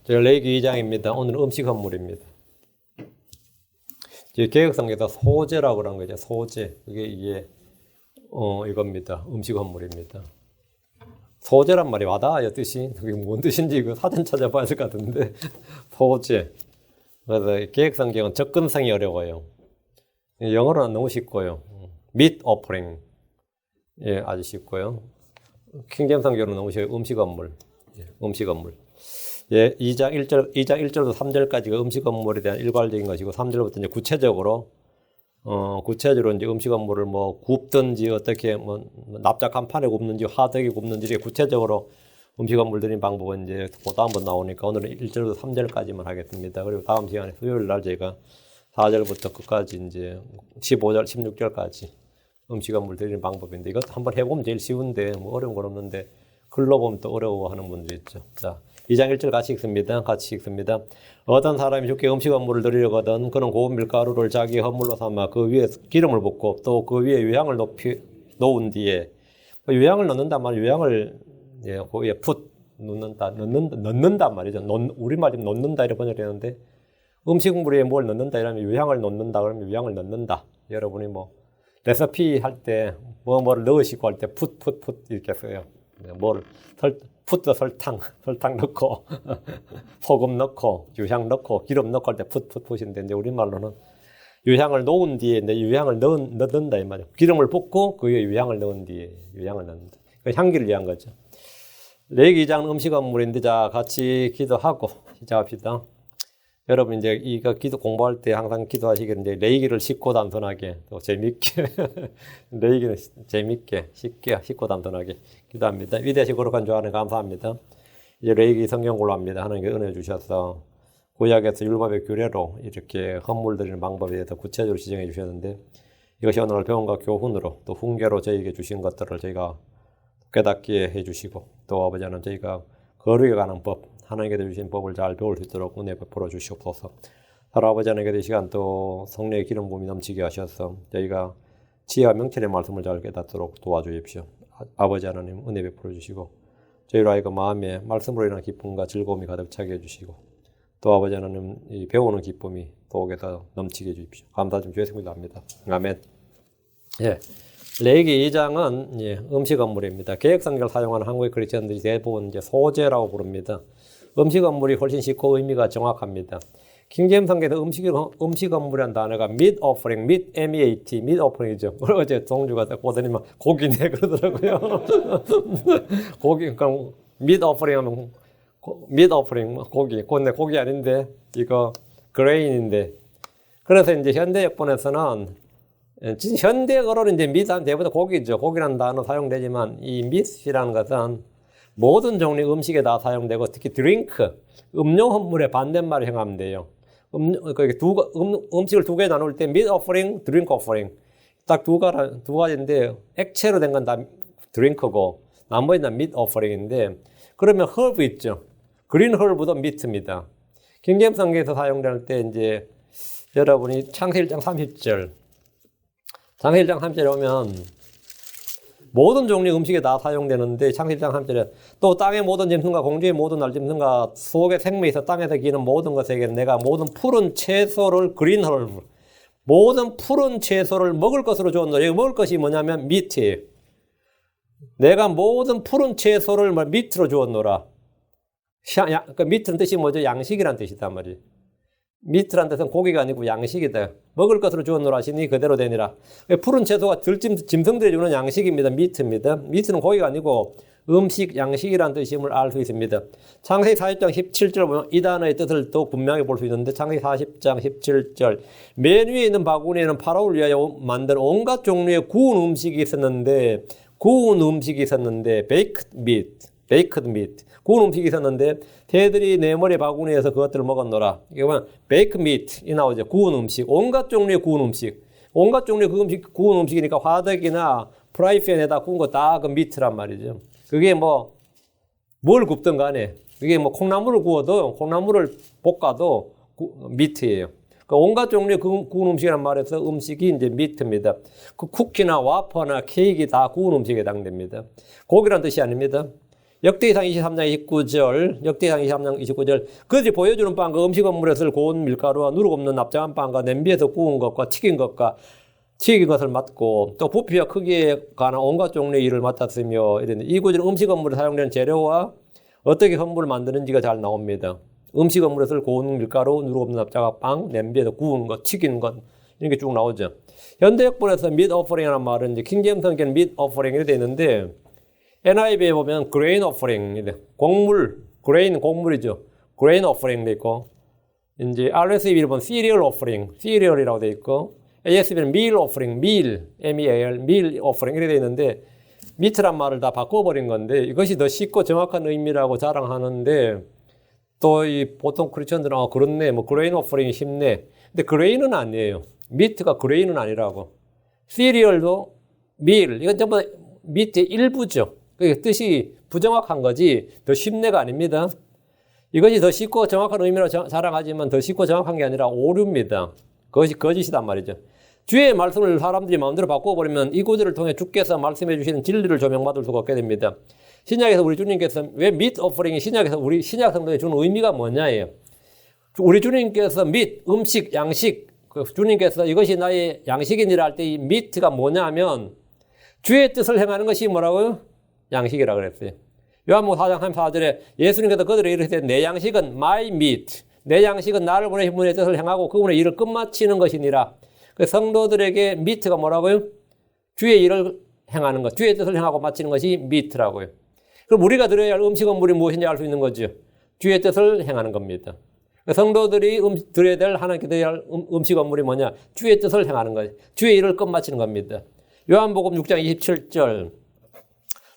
제가 레이기 2장입니다. 오늘은 음식 건물입니다. 개혁성경에서 소재라고 그런 거죠. 소재. 이게 이겁니다. 음식 건물입니다. 소재란 말이 와닿아요, 뜻이. 그게 뭔 뜻인지 이거 사전 찾아봐야 될 것 같은데. 소재. 그래서 개혁성경은 접근성이 어려워요. 영어로는 너무 쉽고요. meat offering. 예, 아주 쉽고요. 킹제임스 성경은 너무 쉬워요. 음식 건물. 예, 음식 건물. 예, 2장 1절부터 3절까지가 음식 건물에 대한 일괄적인 것이고, 3절부터 이제 구체적으로 이제 음식 건물을 뭐 굽든지 어떻게 뭐 납작한 판에 굽는지 화덕에 굽는지 이렇게 구체적으로 음식 건물 드린 방법은 이제 그 다음번 나오니까 오늘은 1절부터 3절까지만 하겠습니다. 그리고 다음 시간에 수요일 날 제가 4절부터 끝까지 이제 15절, 16절까지 음식 건물 드리는 방법인데 이것도 한번 해보면 제일 쉬운데 뭐 어려운 건 없는데 글로 보면 또 어려워하는 분도 있죠. 자, 2장 1절 같이 읽습니다. 어떤 사람이 주께 음식 건물을 드리려거든 그는 고운 밀가루를 자기 헌물로 삼아 그 위에 기름을 붓고 또 그 위에 유향을 놓은 뒤에 유향을 넣는단 말이에요. 유향을 거기에 넣는단 말이죠. 우리말이면 넣는다 이렇게 번역되는데 음식물에 뭘 넣는다 이러면 유향을 넣는다 그러면 유향을 넣는다. 여러분이 뭐 레시피 할 때 뭐를 넣으시고 할 때 풋 이렇게 써요. 설탕 넣고 소금 넣고 유향 넣고 기름 넣고 할 때 풋인데 이제 우리말로는 유향을 놓은 뒤에 이제 유향을 넣는다 이 말이에요. 기름을 붓고 그 위에 유향을 넣은 뒤에 유향을 넣는다. 그 향기를 위한 거죠. 레위기 2장은 음식 건물인데 자 같이 기도하고 시작합시다. 여러분 이제 이거 기도 공부할 때 항상 기도하시겠는데 레위기를 쉽고 단순하게 또 재밌게 레위기는 재밌게 쉽고 단순하게 기도합니다. 위대하시고 거룩한 주 하나님 감사합니다. 이제 레위기 성경 공부합니다. 하나님께 은혜 주셔서 구약에서 율법의 규례로 이렇게 헌물 드리는 방법에 대해서 구체적으로 지정해 주셨는데 이것이 오늘 배움과 교훈으로 또 훈계로 저희에게 주신 것들을 저희가 깨닫게 해 주시고 또 아버지 하나님 저희가 거룩에 관한 법 하나님께서 주신 법을 잘 배울 수 있도록 은혜 베풀어 주시옵소서. 하루 아버지 하나님께 이 시간 또 성령의 기름 부음이 넘치게 하셔서 저희가 지혜와 명철의 말씀을 잘 깨닫도록 도와주십시오. 아버지 하나님 은혜 베풀어 주시고 저희로 하여금 마음에 말씀으로 인한 기쁨과 즐거움이 가득 차게 해주시고 또 아버지 하나님 이 배우는 기쁨이 속에서 넘치게 해주십시오. 감사 좀 주셨습니다 합니다. 아멘. 예. 레위기 2장은 음식 건물입니다. 개혁성경을 사용하는 한국의 크리스천들이 대부분 이제 소재라고 부릅니다. 음식 건물이 훨씬 쉽고 의미가 정확합니다. 킹제임스 성경에서 음식 건물이라는 단어가 meat offering, meat M-E-A-T, meat offering이죠. 어제 동주가 보더니 막 고기네 그러더라고요. 고기, 그럼 meat offering 하면 meat offering 고기, 근데 고기 아닌데 이거 grain인데. 그래서 이제 현대 역본에서는 현대어로는 이제 meat하면 대부분 고기죠. 고기라는 단어 사용되지만 이 meat이라는 것은 모든 종류의 음식에 다 사용되고 특히 드링크, 음료 헌물의 반대말을 행하면 돼요. 음식을 두 개 나눌 때 meat offering, drink offering 딱 두 가지인데 액체로 된 건 다 드링크고 나머지는 meat offering인데 그러면 herb 있죠. 그린 허브도 meat입니다. 킹제임스 성경에서 사용될 때 이제 여러분이 창세기 1장 30절 창세기 1장 30절에 오면 모든 종류의 음식에 다 사용되는데 창세기 1장 3절에 또 땅의 모든 짐승과 공중의 모든 날짐승과 속의 생명이 있어 땅에서 기는 모든 것에게 내가 모든 푸른 채소를 그린 헐브 모든 푸른 채소를 먹을 것으로 주었노라. 여기 먹을 것이 뭐냐면 미트예요. 내가 모든 푸른 채소를 미트로 주었노라. 그 미트는 뜻이 뭐죠? 양식이란 뜻이단 말이에요. 미트란 뜻은 고기가 아니고 양식이다. 먹을 것으로 주었노라 하시니 그대로 되니라. 푸른 채소가 짐승들이 주는 양식입니다. 미트입니다. 미트는 고기가 아니고 음식, 양식이란 뜻임을 알 수 있습니다. 창세기 40장 17절 보면 이 단어의 뜻을 더 분명히 볼 수 있는데 창세기 40장 17절 맨 위에 있는 바구니에는 파라오를 위하여 만든 온갖 종류의 구운 음식이 있었는데 베이크드 미트 구운 음식이 있었는데 새들이 내 머리 바구니에서 그것들을 먹었노라. 이게 보면 베이크 미트 이 나오죠. 구운 음식, 온갖 종류의 구운 음식, 온갖 종류의 그 음식 구운 음식이니까 화덕이나 프라이팬에다 구운 거 다 그 미트란 말이죠. 그게 뭐 뭘 굽든 간에 그게 뭐 콩나물을 구워도 콩나물을 볶아도 미트예요. 그 온갖 종류의 구운 음식이란 말에서 음식이 이제 미트입니다. 그 쿠키나 와퍼나 케이크 다 구운 음식에 해당됩니다. 고기란 뜻이 아닙니다. 역대기상 23장 29절, 역대기상 23장 29절. 그들이 보여주는 빵과 음식 건물에 쓸 고운 밀가루와 누룩 없는 납작한 빵과 냄비에서 구운 것과 튀긴 것을 맡고 또 부피와 크기에 관한 온갖 종류의 일을 맡았으며 이랬는데 이 구절은 음식 건물에 사용되는 재료와 어떻게 건물을 만드는지가 잘 나옵니다. 음식 건물에 쓸 고운 밀가루, 누룩 없는 납작한 빵, 냄비에서 구운 것, 튀긴 것 이런 게 쭉 나오죠. 현대역본에서 meat offering이라는 말은 이제 킹제임스 성경에는 meat offering 이렇게 돼 있는데 NIV에 보면 grain offering, 곡물, grain 곡물이죠. grain offering 돼 있고, 이제 RSV를 보면 cereal offering, cereal이라고 돼 있고, ASV는 meal offering, meal, M-E-A-L, meal offering 이렇게 돼 있는데, meat란 말을 다 바꿔버린 건데, 이것이 더 쉽고 정확한 의미라고 자랑하는데, 또 이 보통 크리스천들은 그렇네, 뭐 grain offering이 쉽네. 근데 grain은 아니에요. meat가 grain은 아니라고. cereal도 meal, 이건 전부 다 meat의 일부죠. 그 뜻이 부정확한 거지 더 쉽네가 아닙니다. 이것이 더 쉽고 정확한 의미로 자랑하지만 더 쉽고 정확한 게 아니라 오류입니다. 그것이 거짓이단 말이죠. 주의 말씀을 사람들이 마음대로 바꿔버리면 이 구절을 통해 주께서 말씀해 주시는 진리를 조명받을 수가 없게 됩니다. 신약에서 우리 주님께서 왜 meat offering이 신약에서 우리 신약 성도에 주는 의미가 뭐냐예요. 우리 주님께서 meat, 음식, 양식, 주님께서 이것이 나의 양식이니라 할 때 이 meat가 뭐냐면 주의 뜻을 행하는 것이 뭐라고요? 양식이라 그랬어요. 요한복음 4장 34절에 예수님께서 그들에게 이르시되 내 양식은 my meat. 내 양식은 나를 보내신 분의 뜻을 행하고 그분의 일을 끝마치는 것이니라. 그 성도들에게 meat가 뭐라고요? 주의 일을 행하는 것. 주의 뜻을 행하고 마치는 것이 meat라고요. 그럼 우리가 드려야 할 음식 건물이 무엇인지 알 수 있는 거죠. 주의 뜻을 행하는 겁니다. 성도들이 드려야 될 하나님께 드려야 할 음식 건물이 뭐냐? 주의 뜻을 행하는 거예요. 주의 일을 끝마치는 겁니다. 요한복음 6장 27절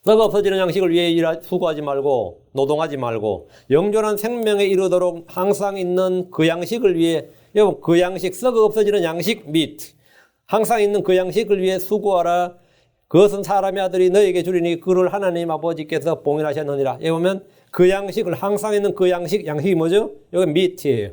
너가 없어지는 양식을 위해 수고하지 말고 노동하지 말고 영존한 생명에 이르도록 항상 있는 그 양식을 위해 여러분 그 양식 썩어 없어지는 양식 meat 항상 있는 그 양식을 위해 수고하라. 그것은 사람의 아들이 너에게 주리니 그를 하나님 아버지께서 봉인하셨느니라. 여기 보면 그 양식을 항상 있는 그 양식이 뭐죠? 여기 meat예요.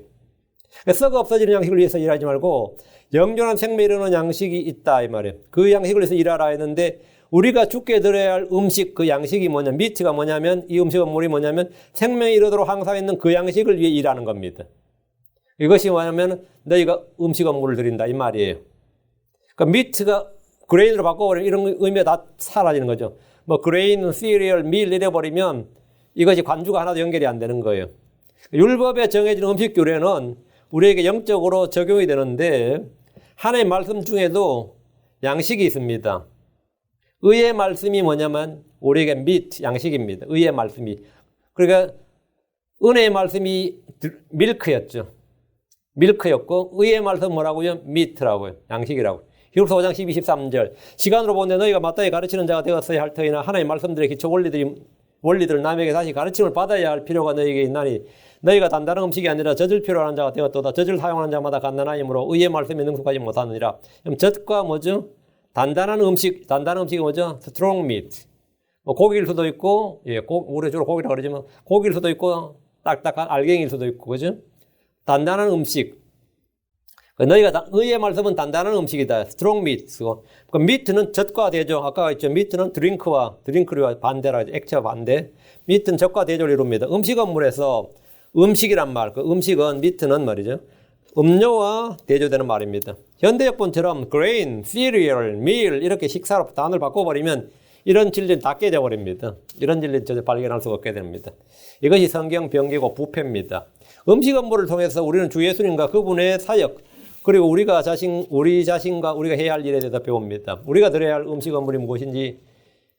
썩어 없어지는 양식을 위해서 일하지 말고 영존한 생명에 이르는 양식이 있다 이 말이에요. 그 양식을 위해서 일하라 했는데 우리가 주께 드려야 할 음식 그 양식이 뭐냐 미트가 뭐냐면 이 음식 건물이 뭐냐면 생명에 이르도록 항상 있는 그 양식을 위해 일하는 겁니다. 이것이 뭐냐면 너희가 음식 건물을 드린다 이 말이에요. 그러니까 미트가 그레인으로 바꿔버리면 이런 의미가 다 사라지는 거죠. 뭐 그레인, 시리얼, 밀 이래버리면 이것이 관주가 하나도 연결이 안 되는 거예요. 율법에 정해진 음식 규례는 우리에게 영적으로 적용이 되는데 하나님의 말씀 중에도 양식이 있습니다. 의의 말씀이 뭐냐면 우리에게 meat, 양식입니다. 의의 말씀이. 그러니까 은혜의 말씀이 밀크였죠. 밀크였고 의의 말씀은 뭐라고요? meat라고요. 양식이라고요. 히브리서 5장 12, 13절 시간으로 보내 너희가 마땅히 가르치는 자가 되었어야 할 터이나 하나님의 말씀들의 기초 원리들을 남에게 다시 가르침을 받아야 할 필요가 너희에게 있나니 너희가 단단한 음식이 아니라 젖을 필요로 하는 자가 되었도다. 젖을 사용하는 자마다 갓난아이므로 의의 말씀에 능숙하지 못하느니라. 그럼 젖과 뭐죠? 단단한 음식이 뭐죠? strong meat. 뭐 고기일 수도 있고, 우리 주로 고기라고 그러지만, 고기일 수도 있고, 딱딱한 알갱이일 수도 있고, 그죠? 단단한 음식. 너희가, 의의 말씀은 단단한 음식이다. strong meat. 그 meat는 젖과 대조. 아까 했죠. meat는 드링크와 반대라 하죠. 액체와 반대. meat는 젖과 대조를 이룹니다. 음식 건물에서 음식이란 말, 그 음식은, meat는 말이죠. 음료와 대조되는 말입니다. 현대역본처럼 grain, cereal, meal 이렇게 식사로 단어를 바꿔버리면 이런 진리는 다 깨져버립니다. 이런 진리는 전혀 발견할 수가 없게 됩니다. 이것이 성경 병기고 부패입니다. 음식 업무를 통해서 우리는 주 예수님과 그분의 사역 그리고 우리 자신과 우리가 해야 할 일에 대해서 배웁니다. 우리가 드려야 할 음식 업무이 무엇인지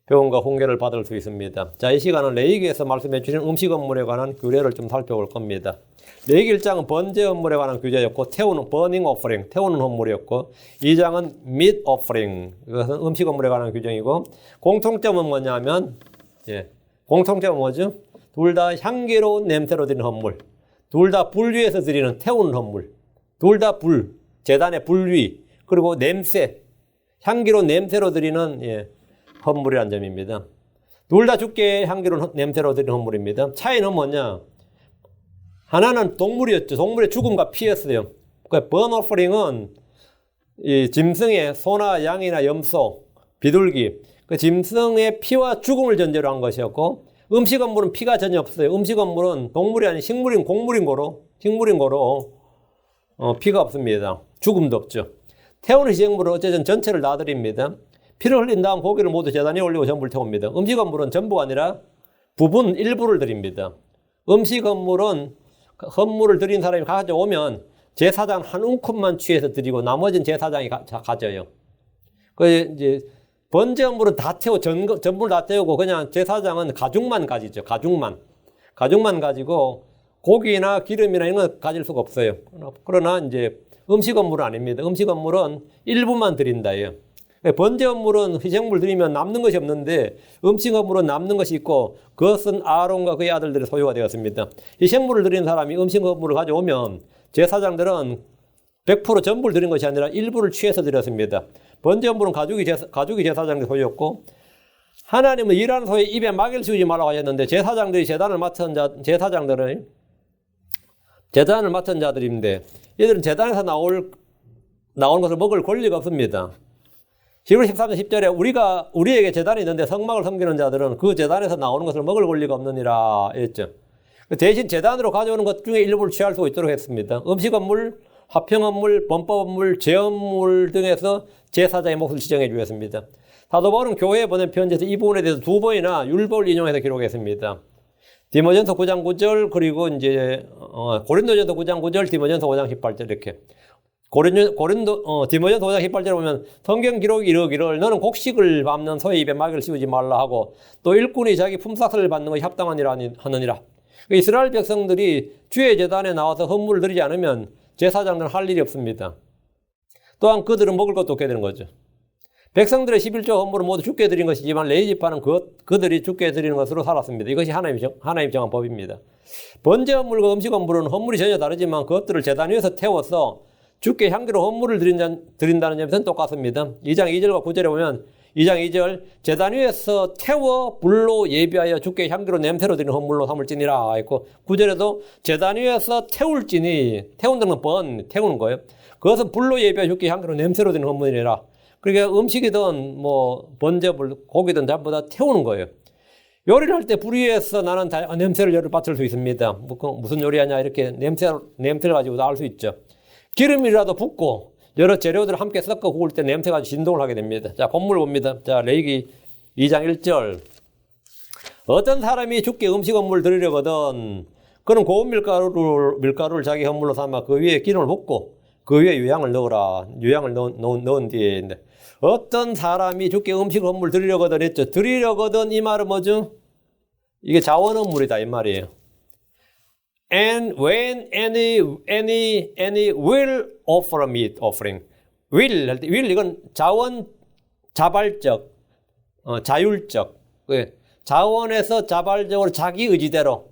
배움과 훈계를 받을 수 있습니다. 자, 이 시간은 레위기에서 말씀해 주신 음식 업무에 관한 규례를 좀 살펴볼 겁니다. 레위기 1장은 번제 업무에 관한 규제였고 태우는 burning offering, 태우는 헌물이었고 2장은 meat offering, 이것은 음식 업무에 관한 규정이고 공통점은 뭐냐면 공통점은 뭐죠? 둘 다 향기로운 냄새로 드리는 헌물, 둘 다 불 위에서 드리는 태우는 헌물, 둘 다 불, 제단의 불 위, 그리고 냄새, 향기로운 냄새로 드리는 헌물이라는 점입니다. 둘 다 주께 향기로운 냄새로 드리는 헌물입니다. 차이는 뭐냐? 하나는 동물이었죠. 동물의 죽음과 피였어요. 그러니까 burnt offering은 이 짐승의 소나 양이나 염소, 비둘기, 그 짐승의 피와 죽음을 전제로 한 것이었고, 음식 업물은 피가 전혀 없어요. 음식 업물은 동물이 아닌 식물인 식물인 거로 피가 없습니다. 죽음도 없죠. 태우는 희생물은 어쨌든 전체를 다 드립니다. 피를 흘린 다음 고기를 모두 제단에 올리고 전부를 태웁니다. 음식 업물은 전부가 아니라 부분 일부를 드립니다. 음식 업물은 헌물을 드린 사람이 가져오면 제사장 한 움큼만 취해서 드리고 나머지는 제사장이 가져요. 그 이제 번제 업물은 다 태워 전부를 다 태우고 그냥 제사장은 가죽만 가지죠. 가죽만 가지고 고기나 기름이나 이런 거 가질 수가 없어요. 그러나 이제 음식 업물은 아닙니다. 음식 업물은 일부만 드린다예요. 번제 업물은 희생물 드리면 남는 것이 없는데 음식 업물은 남는 것이 있고 그것은 아론과 그의 아들들의 소유가 되었습니다. 희생물을 드리는 사람이 음식 업물을 가져오면 제사장들은 100% 전부를 드린 것이 아니라 일부를 취해서 드렸습니다. 번제 업물은 가죽이 제사장의 소유였고 하나님은 일하는 소에 입에 막일 씌우지 말라고 하셨는데 재단을 맡은 자들인데 얘들은 재단에서 나오는 것을 먹을 권리가 없습니다. 히브리 13장 10절에 우리에게 제단이 있는데 성막을 섬기는 자들은 그 제단에서 나오는 것을 먹을 권리가 없느니라 이랬죠. 대신 제단으로 가져오는 것 중에 일부를 취할 수 있도록 했습니다. 음식 업물, 화평 업물, 범법 업물, 제업물 등에서 제사장의 몫을 지정해 주었습니다. 사도 바울은 교회에 보낸 편지에서 이 부분에 대해서 2번이나 율법을 인용해서 기록했습니다. 디모전서 9장 9절 그리고 이제 고린도전서 9장 9절, 디모전서 5장 18절 이렇게. 디모전서 5장 18절에 보면 성경 기록이 이르기를 너는 곡식을 밟는 소의 입에 막을 씌우지 말라 하고 또 일꾼이 자기 품삯을 받는 것이 합당하니라 하느니라. 이스라엘 백성들이 주의 제단에 나와서 헌물을 드리지 않으면 제사장들은 할 일이 없습니다. 또한 그들은 먹을 것도 없게 되는 거죠. 백성들의 11조 헌물을 모두 주께 드린 것이지만 레위 지파는 그들이 주께 드리는 것으로 살았습니다. 이것이 하나님 정한 법입니다. 번제 헌물과 음식 헌물은 헌물이 전혀 다르지만 그것들을 제단 위에서 태워서 주께 향기로 헌물을 드린다는 점에서는 똑같습니다. 2장 2절과 9절에 보면 2장 2절 제단 위에서 태워 불로 예비하여 주께 향기로 냄새로 드리는 헌물로 삼을지니라 했고 9절에도 제단 위에서 태울지니 태운다는 건 태우는 거예요. 그것은 불로 예비하여 주께 향기로 냄새로 드리는 헌물이라. 그러니까 음식이든 번제물 고기든 전부 다 태우는 거예요. 요리를 할 때 불 위에서 나는 냄새를 맡을 수 있습니다. 무슨 요리하냐 이렇게 냄새를 가지고도 알 수 있죠. 기름이라도 붓고 여러 재료들을 함께 섞어 구울 때 냄새가 진동을 하게 됩니다. 자, 본문을 봅니다. 자, 레위기 2장 1절. 어떤 사람이 주께 음식 헌물을 드리려거든 그는 고운 밀가루를 자기 헌물로 삼아 그 위에 기름을 붓고 그 위에 유향을 넣어라. 유향을 넣은 뒤에 어떤 사람이 주께 음식 헌물 드리려거든 했죠. 드리려거든 이 말은 뭐죠? 이게 자원 헌물이다 이 말이에요. And when any will offer a meat offering. will 할 때 will 이건 자발적, 자율적. 자원에서 자발적으로 자기 의지대로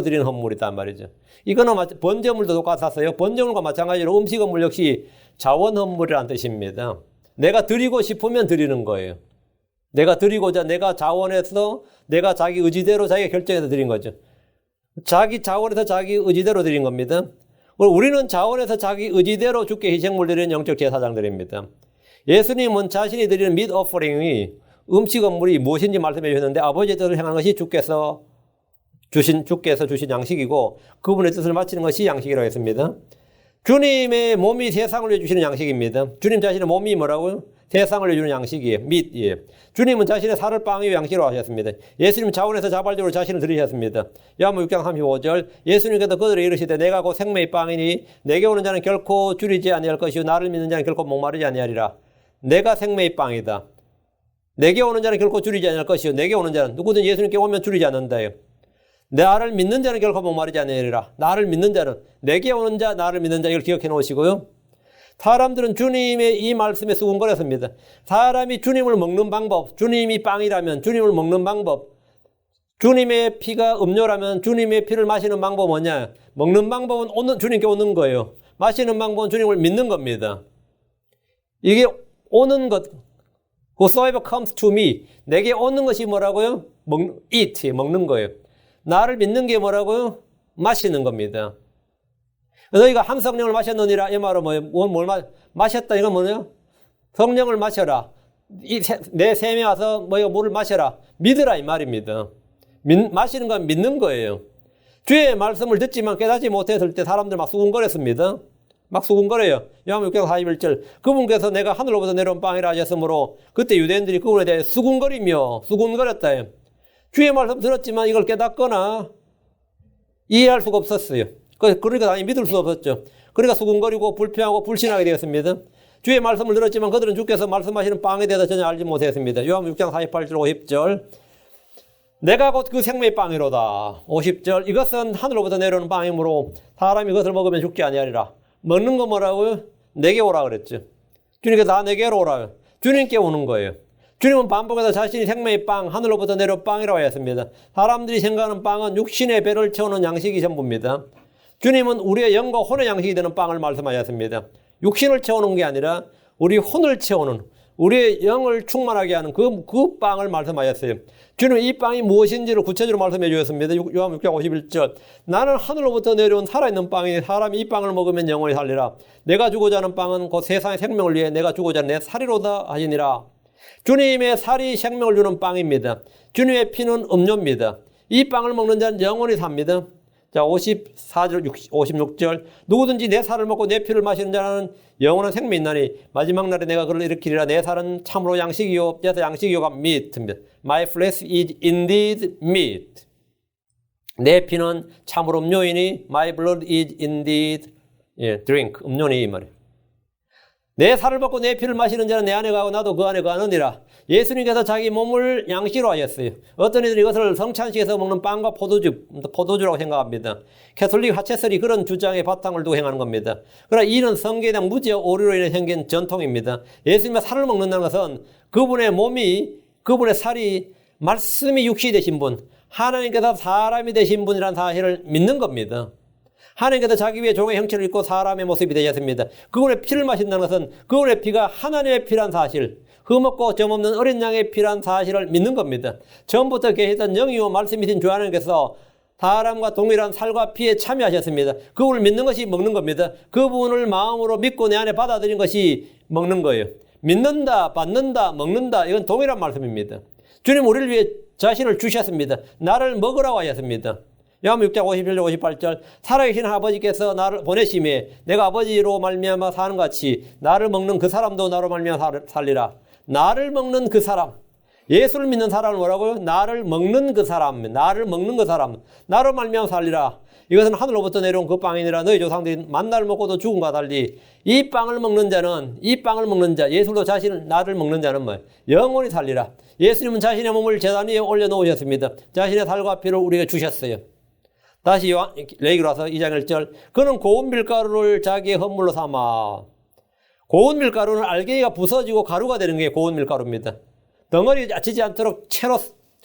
드리는 헌물이다 말이죠. 이거는 번제 헌물도 똑같았어요. 번제 헌물과 마찬가지로 음식 헌물 역시 자원 헌물이라는 뜻입니다. 내가 드리고 싶으면 드리는 거예요. 내가 드리고자 내가 자원해서 내가 자기 의지대로 자기가 결정해서 드린 거죠. 자기 자원에서 자기 의지대로 드린 겁니다. 우리는 자원에서 자기 의지대로 주께 희생물 드리는 영적 제사장들입니다. 예수님은 자신이 드리는 밋 오퍼링이 음식 헌물이 무엇인지 말씀해 주셨는데 아버지의 뜻을 행하는 것이 주께서 주신 양식이고 그분의 뜻을 마치는 것이 양식이라고 했습니다. 주님의 몸이 세상을 위해 주시는 양식입니다. 주님 자신의 몸이 뭐라고요? 세상을 위해 주는 양식이에요. 예. 주님은 자신의 살을 빵의 양식으로 하셨습니다. 예수님 자원에서 자발적으로 자신을 드리셨습니다. 요한복음 6장 35절 예수님께서 그들에게 이르시되 내가 곧 생명의 빵이니 내게 오는 자는 결코 줄이지 아니할 것이요 나를 믿는 자는 결코 목마르지 아니하리라. 내가 생명의 빵이다. 내게 오는 자는 결코 줄이지 아니할 것이요 내게 오는 자는 누구든 예수님께 오면 줄이지 않는다요. 나를 믿는 자는 결코 목마르지 아니하리라. 나를 믿는 자는 내게 오는 자 나를 믿는 자 이걸 기억해 놓으시고요. 사람들은 주님의 이 말씀에 수군거렸습니다. 사람이 주님을 먹는 방법, 주님이 빵이라면 주님을 먹는 방법, 주님의 피가 음료라면 주님의 피를 마시는 방법은 뭐냐? 먹는 방법은 주님께 오는 거예요. 마시는 방법은 주님을 믿는 겁니다. 이게 오는 것, whosoever comes to me, 내게 오는 것이 뭐라고요? eat, 먹는 거예요. 나를 믿는 게 뭐라고요? 마시는 겁니다. 너희가 한 성령을 마셨느니라 이 말은 뭐예요? 뭘 마셨다 이건 뭐냐? 성령을 마셔라. 내 셈에 와서 물을 마셔라. 믿으라 이 말입니다. 마시는 건 믿는 거예요. 주의 말씀을 듣지만 깨닫지 못했을 때 사람들 막 수군거렸습니다. 막 수군거려요. 요한복음 6장 41절. 그분께서 내가 하늘로부터 내려온 빵이라 하셨으므로 그때 유대인들이 그분에 대해 수군거렸다. 주의 말씀 들었지만 이걸 깨닫거나 이해할 수가 없었어요. 그러니까 당연히 믿을 수 없었죠. 그러니까 수군거리고 불평하고 불신하게 되었습니다. 주의 말씀을 들었지만 그들은 주께서 말씀하시는 빵에 대해서 전혀 알지 못했습니다. 요한복음 6장 48절 50절. 내가 곧 그 생명의 빵이로다. 50절. 이것은 하늘로부터 내려오는 빵이므로 사람이 그것을 먹으면 죽지 아니하리라. 먹는 거 뭐라고요? 내게 오라 그랬죠. 주님께서 다 내게로 오라. 주님께 오는 거예요. 주님은 반복해서 자신이 생명의 빵, 하늘로부터 내려온 빵이라고 했습니다. 사람들이 생각하는 빵은 육신의 배를 채우는 양식이 전부입니다. 주님은 우리의 영과 혼의 양식이 되는 빵을 말씀하셨습니다. 육신을 채우는 게 아니라 우리 혼을 채우는, 우리의 영을 충만하게 하는 그 빵을 말씀하셨어요. 주님은 이 빵이 무엇인지를 구체적으로 말씀해 주셨습니다. 요한복음 6장 51절. 나는 하늘로부터 내려온 살아있는 빵이니 사람이 이 빵을 먹으면 영원히 살리라. 내가 주고자 하는 빵은 곧 세상의 생명을 위해 내가 주고자 하는 내 살이로다 하시니라. 주님의 살이 생명을 주는 빵입니다. 주님의 피는 음료입니다. 이 빵을 먹는 자는 영원히 삽니다. 자, 54절, 56절. 누구든지 내 살을 먹고 내 피를 마시는 자는 영원한 생명이 있나니 마지막 날에 내가 그를 일으키리라. 내 살은 참으로 양식이요. 그래서 양식이요가 meat입니다. My flesh is indeed meat. 내 피는 참으로 음료이니 my blood is indeed drink. 음료니 이 말이에요. 내 살을 먹고 내 피를 마시는 자는 내 안에 가고 나도 그 안에 가느니라. 예수님께서 자기 몸을 양식으로 하셨어요. 어떤 이들은 이것을 성찬식에서 먹는 빵과 포도주라고 생각합니다. 캐톨릭 하체설이 그런 주장의 바탕을 두고 행하는 겁니다. 그러나 이는 성경에 대한 무지와 오류로 인해 생긴 전통입니다. 예수님의 살을 먹는다는 것은 그분의 몸이, 그분의 살이 말씀이 육신이 되신 분, 하나님께서 사람이 되신 분이라는 사실을 믿는 겁니다. 하나님께서 자기 위에 종의 형체를 입고 사람의 모습이 되셨습니다. 그분의 피를 마신다는 것은 그분의 피가 하나님의 피란 사실, 흠없고 점없는 어린 양의 피란 사실을 믿는 겁니다. 처음부터 계시던 영이요 말씀이신 주 하나님께서 사람과 동일한 살과 피에 참여하셨습니다. 그분을 믿는 것이 먹는 겁니다. 그분을 마음으로 믿고 내 안에 받아들인 것이 먹는 거예요. 믿는다, 받는다, 먹는다, 이건 동일한 말씀입니다. 주님 우리를 위해 자신을 주셨습니다. 나를 먹으라고 하셨습니다. 요한복음 6장 57절 58절. 살아계신 아버지께서 나를 보내심에 내가 아버지로 말미암아 사는 같이 나를 먹는 그 사람도 나로 말미암아 살리라. 나를 먹는 그 사람. 예수를 믿는 사람은 뭐라고요? 나를 먹는 그 사람. 나를 먹는 그 사람. 나로 말미암아 살리라. 이것은 하늘로부터 내려온 그 빵이니라. 너희 조상들이 만나를 먹고도 죽음과 달리 이 빵을 먹는 자는, 이 빵을 먹는 자, 예수로 자신을, 나를 먹는 자는 뭐예요? 영원히 살리라. 예수님은 자신의 몸을 제단 위에 올려놓으셨습니다. 자신의 살과 피를 우리에게 주셨어요. 다시 레위기로 와서 2장 1절. 그는 고운 밀가루를 자기의 헌물로 삼아. 고운 밀가루는 알갱이가 부서지고 가루가 되는 게 고운 밀가루입니다. 덩어리 다치지 않도록 채로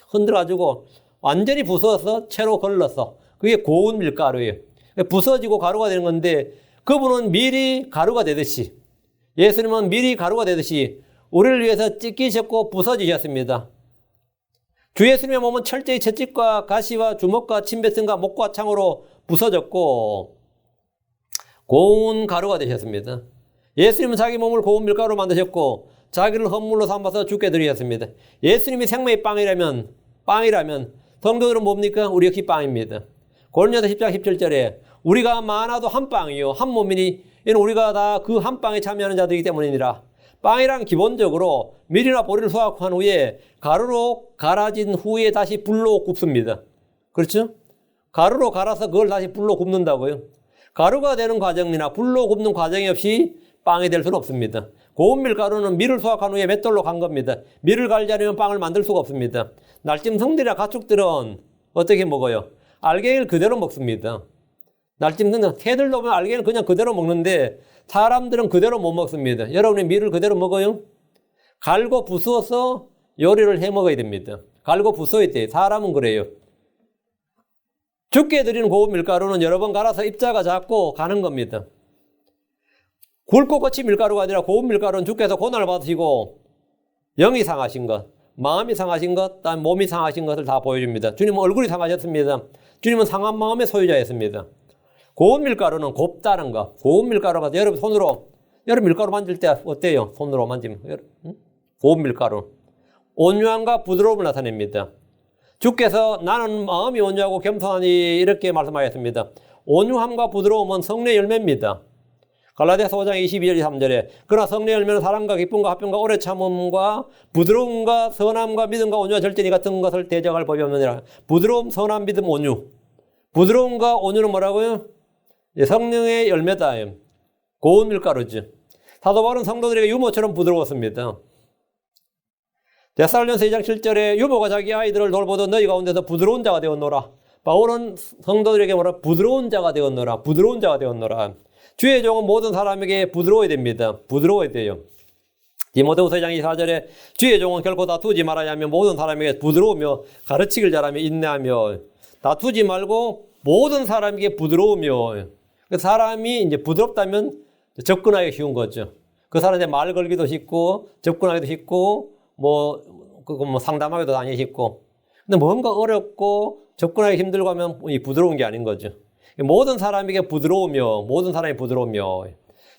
흔들어가지고 완전히 부서서 채로 걸러서 그게 고운 밀가루예요. 부서지고 가루가 되는 건데 그분은 미리 가루가 되듯이, 예수님은 미리 가루가 되듯이 우리를 위해서 찢기셨고 부서지셨습니다. 주 예수님의 몸은 철저히 채찍과 가시와 주먹과 침뱉음과 목과 창으로 부서졌고 고운 가루가 되셨습니다. 예수님은 자기 몸을 고운 밀가루로 만드셨고 자기를 헌물로 삼아서 주께 드리셨습니다. 예수님이 생명의 빵이라면 성도들은 뭡니까? 우리 역시 빵입니다. 고린도서 10장 17절에 우리가 많아도 한 빵이요 한 몸이니 이는 우리가 다 그 한 빵에 참여하는 자들이기 때문이니라. 빵이란 기본적으로 밀이나 보리를 수확한 후에 가루로 갈아진 후에 다시 불로 굽습니다. 그렇죠? 가루로 갈아서 그걸 다시 불로 굽는다고요. 가루가 되는 과정이나 불로 굽는 과정이 없이 빵이 될 수는 없습니다. 고운 밀가루는 밀을 수확한 후에 맷돌로 간 겁니다. 밀을 갈지 않으면 빵을 만들 수가 없습니다. 날짐승들이나 가축들은 어떻게 먹어요? 알갱이를 그대로 먹습니다. 날짐승들, 새들도 보면 알갱이를 그냥 그대로 먹는데 사람들은 그대로 못 먹습니다. 여러분이 밀을 그대로 먹어요? 갈고 부수어서 요리를 해 먹어야 됩니다. 갈고 부숴야 돼요. 사람은 그래요. 죽게 드리는 고운 밀가루는 여러 번 갈아서 입자가 작고 가는 겁니다. 굵고 거친 밀가루가 아니라 고운 밀가루는 주께서 고난을 받으시고 영이 상하신 것, 마음이 상하신 것, 몸이 상하신 것을 다 보여줍니다. 주님은 얼굴이 상하셨습니다. 주님은 상한 마음의 소유자였습니다. 고운 밀가루는 곱다는 거. 고운 밀가루가 여러분 밀가루 만질 때 어때요? 손으로 만지면. 고운 밀가루. 온유함과 부드러움을 나타냅니다. 주께서 나는 마음이 온유하고 겸손하니 이렇게 말씀하셨습니다. 온유함과 부드러움은 성령의 열매입니다. 갈라디아서 5장 22절 23절에 그러나 성령의 열매는 사랑과 기쁨과 화평과 오래 참음과 부드러움과 선함과 믿음과 온유와 절제니 같은 것을 대적할 법이 없느니라. 부드러움, 선함, 믿음, 온유. 부드러움과 온유는 뭐라고요? 성령의 열매다. 고운 밀가루죠. 사도 바울은 성도들에게 유모처럼 부드러웠습니다. 데살로니가서 2장 7절에 유모가 자기 아이들을 돌보던 너희 가운데서 부드러운 자가 되었노라. 바울은 성도들에게 뭐라? 부드러운 자가 되었노라. 부드러운 자가 되었노라. 주의 종은 모든 사람에게 부드러워야 됩니다. 부드러워야 돼요. 디모데후서 2장 24절에 주의 종은 결코 다투지 말아야 하며 모든 사람에게 부드러우며 가르치길 잘하며 인내하며 다투지 말고 모든 사람에게 부드러우며 그 사람이 이제 부드럽다면 접근하기 쉬운 거죠. 그 사람한테 말 걸기도 쉽고 접근하기도 쉽고 뭐 상담하기도 당연히 쉽고 근데 뭔가 어렵고 접근하기 힘들고 하면 이 부드러운 게 아닌 거죠. 모든 사람에게 부드러우며 모든 사람이 부드러우며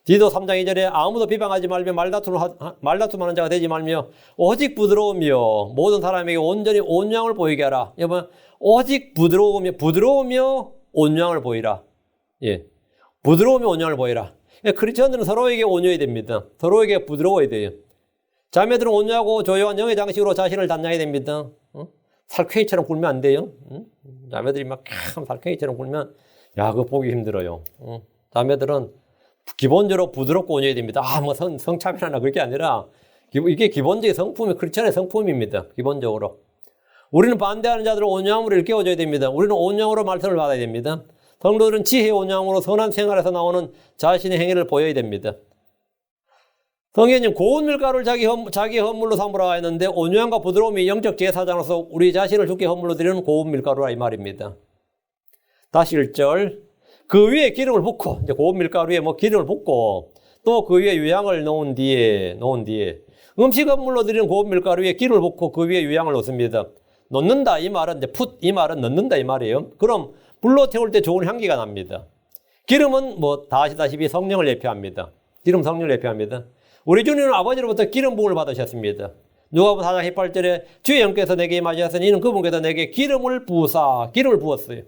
디도 3장 2절에 아무도 비방하지 말며 말다툼하는 자가 되지 말며 오직 부드러우며 모든 사람에게 온전히 온유함을 보이게 하라. 여러분 오직 부드러우며 온유함을 보이라. 예, 부드러우며 온유함을 보이라. 크리스천들은 서로에게 온유해야 됩니다. 서로에게 부드러워야 돼요. 자매들은 온유하고 조용한 영의 장식으로 자신을 단장해야 됩니다. 살쾡이처럼 굴면 안 돼요. 자매들이 막 살쾡이처럼 굴면 야, 그거 보기 힘들어요. 자매들은 기본적으로 부드럽고 온유해야 됩니다. 뭐 성차별하나 그게 아니라 이게 기본적인 성품이 크리스천의 성품입니다. 기본적으로. 우리는 반대하는 자들을 온유함으로 일깨워줘야 됩니다. 우리는 온유함으로 말씀을 받아야 됩니다. 성도들은 지혜의 온유함으로 선한 생활에서 나오는 자신의 행위를 보여야 됩니다. 성경님 고운 밀가루를 자기 헌물로 삼으라 했는데 온유함과 부드러움이 영적 제사장으로서 우리 자신을 주께 헌물로 드리는 고운 밀가루라 이 말입니다. 다시 1절 그 위에 기름을 붓고 이제 고운 밀가루에 뭐 기름을 붓고 또 그 위에 유향을 놓은 뒤에 음식 헌물로 드리는 고운 밀가루에 기름을 붓고 그 위에 유향을 놓습니다. 놓는다 이 말은 이제 이 말은 넣는다 이 말이에요. 그럼 불로 태울 때 좋은 향기가 납니다. 기름은 뭐 다 아시다시피 성령을 예표합니다. 기름 성령을 예표합니다. 우리 주님은 아버지로부터 기름 부음을 받으셨습니다. 누가복음 4장 18절에 주의 영께서 내게 임하셨으니 이는 그분께서 내게 기름을 부었어요.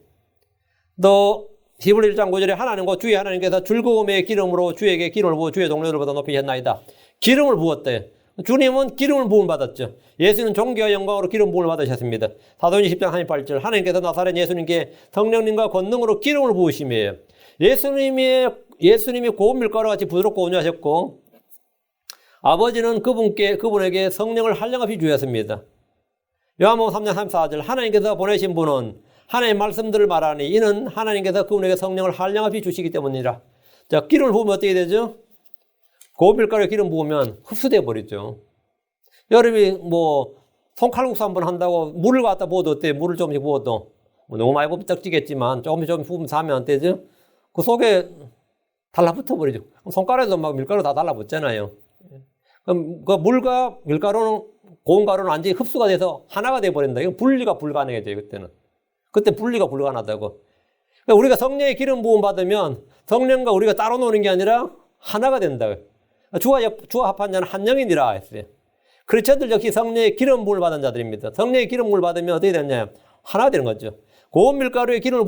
또 히브리 1장 9절에 하나님과 주의 하나님께서 즐거움의 기름으로 주에게 기름을 부어 주의 동료들보다 높이셨나이다. 기름을 부었대. 주님은 기름을 부음 받았죠. 예수는 존귀와 영광으로 기름 부음을 받으셨습니다. 사도행전 10장 38절 하나님께서 나사렛 예수님께 성령님과 권능으로 기름을 부으심이에요. 예수님이 고운 밀가루 같이 부드럽고 온유하셨고 아버지는 그분에게 성령을 한량없이 주셨습니다. 요한복음 3장 34절 하나님께서 보내신 분은 하나님의 말씀들을 말하니 이는 하나님께서 그분에게 성령을 한량없이 주시기 때문이라. 자, 기름을 부으면 어떻게 되죠? 고운 밀가루에 기름 부으면 흡수돼 버리죠. 여러분이 뭐 손칼국수 한번 한다고 물을 갖다 부어도 어때요? 물을 조금씩 부어도 뭐 너무 많이 부으면 떡지겠지만 조금씩 부으면서 하면 안 되죠? 그 속에 달라붙어 버리죠. 손가락에도 막 밀가루 다 달라붙잖아요. 그럼 그 물과 밀가루는 고운 가루는 완전히 흡수가 돼서 하나가 돼 버린다. 이건 분리가 불가능해져요. 그때 분리가 불가능하다고. 그러니까 우리가 성령의 기름 부음 받으면 성령과 우리가 따로 노는 게 아니라 하나가 된다. 주와 합한 자는 한 영이니라 했어요. 크리스천들 역시 성령의 기름 부음을 받은 자들입니다. 성령의 기름 부음을 받으면 어떻게 되냐? 하나 되는 거죠. 고운 밀가루에 기름을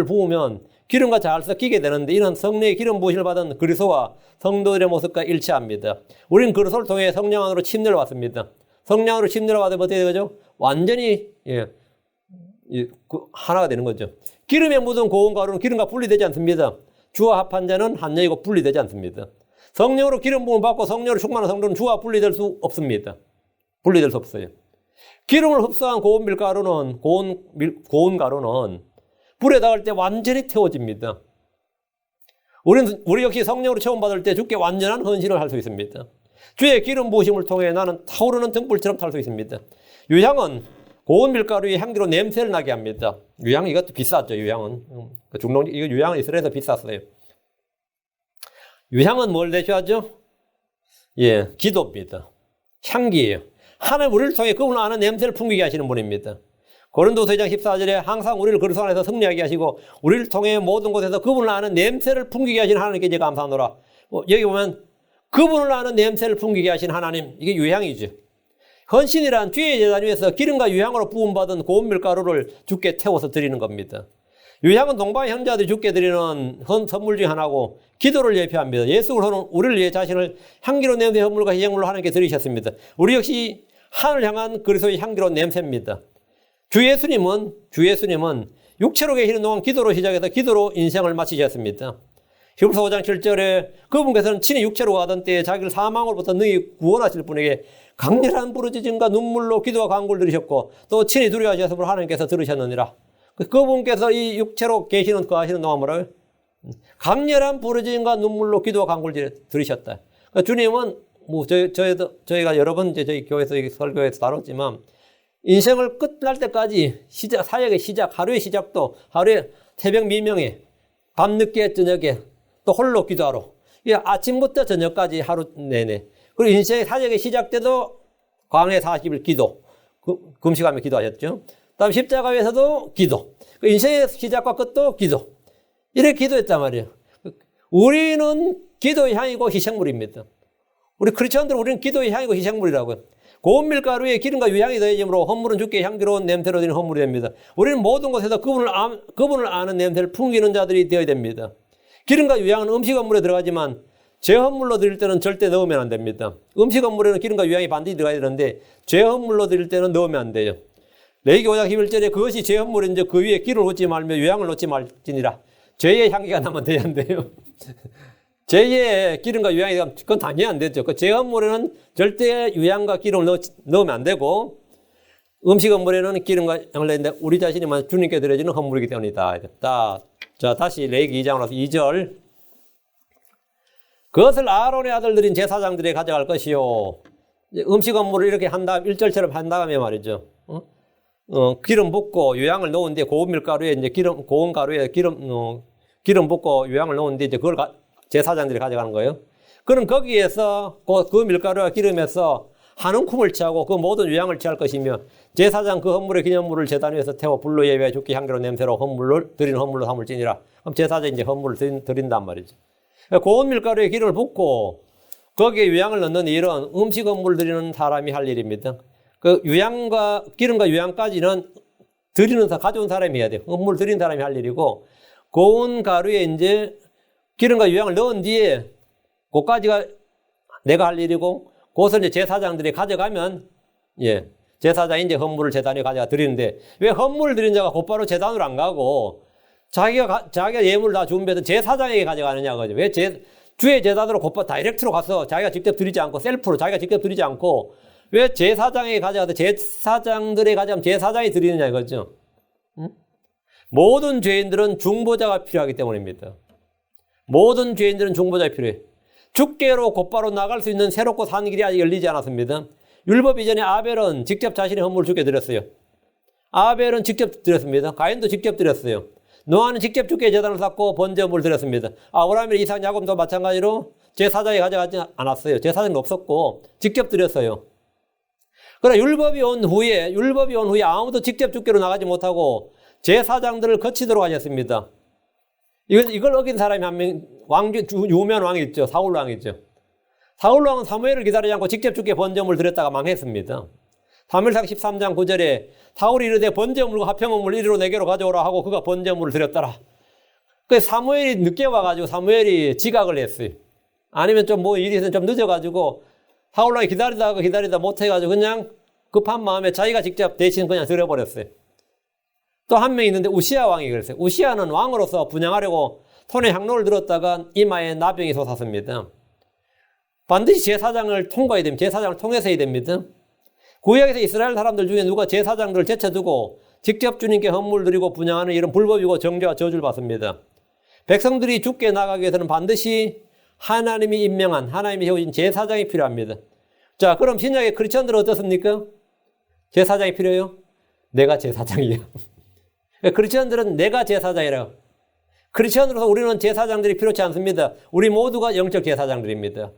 부으면 기름과 잘 섞이게 되는데 이는 성령의 기름 부으심을 받은 그리스도와 성도들의 모습과 일치합니다. 우리는 그리스도를 통해 성령 안으로 침례를 받습니다. 성령 안으로 침례를 받으면 어떻게 되죠? 완전히 하나가 되는 거죠. 기름에 묻은 고운 가루는 기름과 분리되지 않습니다. 주와 합한 자는 한 영이고 분리되지 않습니다. 성령으로 기름 부음을 받고 성령으로 충만한 성도는 주와 분리될 수 없습니다. 분리될 수 없어요. 기름을 흡수한 고운 가루는 불에 닿을 때 완전히 태워집니다. 우리 역시 성령으로 체험받을 때 주께 완전한 헌신을 할 수 있습니다. 주의 기름 부으심을 통해 나는 타오르는 등불처럼 탈 수 있습니다. 유향은 고운 밀가루의 향기로 냄새를 나게 합니다. 유향 이것도 비쌌죠. 유향은 이거 유향은 이스라엘에서 비쌌어요. 유향은 뭘 대표하죠? 기도입니다. 향기예요. 하나님 우리를 통해 그분을 아는 냄새를 풍기게 하시는 분입니다. 고린도서 2장 14절에 항상 우리를 그리스도 안에서 승리하게 하시고 우리를 통해 모든 곳에서 그분을 아는 냄새를 풍기게 하시는 하나님께 이제 감사하노라. 여기 보면 그분을 아는 냄새를 풍기게 하신 하나님, 이게 유향이죠. 헌신이란 주의 제단 위에서 기름과 유향으로 부음받은 고운 밀가루를 주께 태워서 드리는 겁니다. 유향은 동방의 형제들이 주께 드리는 선물 중 하나고 기도를 예표합니다. 예수는 우리를 위해 자신을 향기로운 냄새 헌물과 희생물로 하나님께 드리셨습니다. 우리 역시 하늘 향한 그리스도의 향기로운 냄새입니다. 주 예수님은 육체로 계시는 동안 기도로 시작해서 기도로 인생을 마치셨습니다. 히브리서 5장 7절에 그분께서는 친히 육체로 가던 때에 자기를 사망으로부터 능히 구원하실 분에게 강렬한 부르짖음과 눈물로 기도와 간구를 들으셨고 또 친히 두려워하셨으므로 하나님께서 들으셨느니라. 그분께서 이 육체로 계시는 그 하시는 동안 뭐라고요? 강렬한 부르짖음과 눈물로 기도와 간구를 들으셨다. 그러니까 주님은 저희가 여러 번 저희 교회에서 설교에서 다뤘지만 인생을 끝날 때까지 사역의 시작, 하루의 시작도 하루에 새벽 미명에 밤늦게 저녁에 또 홀로 기도하러 아침부터 저녁까지 하루 내내 그리고 인생의 사역의 시작 때도 광해 40일 기도 금식하며 기도하셨죠. 다음 십자가에서도 기도 인생의 시작과 끝도 기도 이렇게 기도했단 말이에요. 우리는 기도의 향이고 희생물입니다. 우리 크리스천들은 우리는 기도의 향이고 희생물이라고요. 고운 밀가루에 기름과 유향이 더해짐으로 헌물은 주께 향기로운 냄새로 드리는 헌물이 됩니다. 우리는 모든 곳에서 그분을 아는 냄새를 풍기는 자들이 되어야 됩니다. 기름과 유향은 음식 헌물에 들어가지만 제 헌물로 드릴 때는 절대 넣으면 안 됩니다. 음식 헌물에는 기름과 유향이 반드시 들어가야 되는데 제 헌물로 드릴 때는 넣으면 안 돼요. 레위기 5장 11절에 그것이 제 헌물인데 그 위에 기름을 붓지 말며 유향을 넣지 말지니라. 죄의 향기가 나면 돼야 한대요. 죄의 기름과 유향이 나면 그건 당연히 안 되죠. 제 헌물에는 절대 유향과 기름을 넣으면 안 되고 음식 헌물에는 기름과 양을 넣는데 우리 자신이만 주님께 드려지는 헌물이기 때문이다. 자, 다시 레위기 2장으로 2절. 그것을 아론의 아들들인 제사장들이 가져갈 것이요. 음식 헌물을 이렇게 한 다음 1절처럼 한 다음에 말이죠. 기름 붓고 유향을 넣은데 고운 밀가루에 이제 고운 가루에 기름 붓고 유향을 넣은데 이제 그걸 제사장들이 가져가는 거예요. 그럼 거기에서 그 밀가루와 기름에서 한 움큼을 취하고 그 모든 유향을 취할 것이며 제사장 그 헌물의 기념물을 제단 위에서 태워 불로 예배해 주께 향기로운 냄새로 드리는 헌물로 삼을지니라. 그럼 제사장이 이제 헌물을 드린단 말이죠. 고운 밀가루에 기름을 붓고 거기에 유향을 넣는 일은 음식 헌물 드리는 사람이 할 일입니다. 그 기름과 유향까지는 가져온 사람이 해야 돼요. 헌물 드린 사람이 할 일이고 고운 가루에 이제 기름과 유향을 넣은 뒤에 그까지가 내가 할 일이고 그것을 이제 제사장들이 가져가면 제사장이 이제 헌물을 제단에 가져가 드리는데 왜 헌물을 드린 자가 곧바로 제단으로 안 가고 자기가 예물을 다 준비해서 제사장에게 가져가느냐 그죠. 왜 주의 제단으로 곧바로 다이렉트로 가서 자기가 직접 드리지 않고 셀프로 자기가 직접 드리지 않고 왜 제사장에게 가져가서 제사장들에게 가져가면 제사장이 드리느냐 이거죠. 모든 죄인들은 중보자가 필요하기 때문입니다. 모든 죄인들은 중보자가 필요해. 주께로 곧바로 나갈 수 있는 새롭고 산 길이 아직 열리지 않았습니다. 율법 이전에 아벨은 직접 자신의 헌물을 주께 드렸어요. 아벨은 직접 드렸습니다. 가인도 직접 드렸어요. 노아는 직접 주께 제단을 쌓고 번제물을 드렸습니다. 아브라함이나 이삭, 야곱도 마찬가지로 제사장이 가져가지 않았어요. 제사장이 없었고 직접 드렸어요. 그러나 율법이 온 후에 아무도 직접 주께로 나가지 못하고 제사장들을 거치도록 하셨습니다. 이걸 어긴 사람이 한 명, 유명한 왕이 있죠. 사울 왕이 있죠. 사울 왕은 사무엘을 기다리지 않고 직접 주께 번제물을 드렸다가 망했습니다. 사무엘상 13장 9절에 사울이 이르되 번제물과 화평물을 이리로 내게로 가져오라 하고 그가 번제물을 드렸더라. 그래서 사무엘이 늦게 와가지고 사무엘이 지각을 했어요. 아니면 좀 뭐 일이 있어서 좀 늦어가지고 사울 왕이 기다리다 못해가지고 그냥 급한 마음에 자기가 직접 대신 그냥 드려버렸어요. 또 한 명 있는데 우시아 왕이 그랬어요. 우시아는 왕으로서 분양하려고 손에 향로를 들었다가 이마에 나병이 솟았습니다. 반드시 제사장을 통과해야 됩니다. 제사장을 통해서 해야 됩니다. 구약에서 이스라엘 사람들 중에 누가 제사장들을 제쳐두고 직접 주님께 헌물 드리고 분양하는 일은 불법이고 정죄와 저주를 받습니다. 백성들이 주께 나가기 위해서는 반드시 하나님이 임명한 하나님이 세우신 제사장이 필요합니다. 자, 그럼 신약의 크리스천들은 어떻습니까? 제사장이 필요해요? 내가 제사장이에요. 크리스천들은 내가 제사장이라고. 크리스천으로서 우리는 제사장들이 필요치 않습니다. 우리 모두가 영적 제사장들입니다.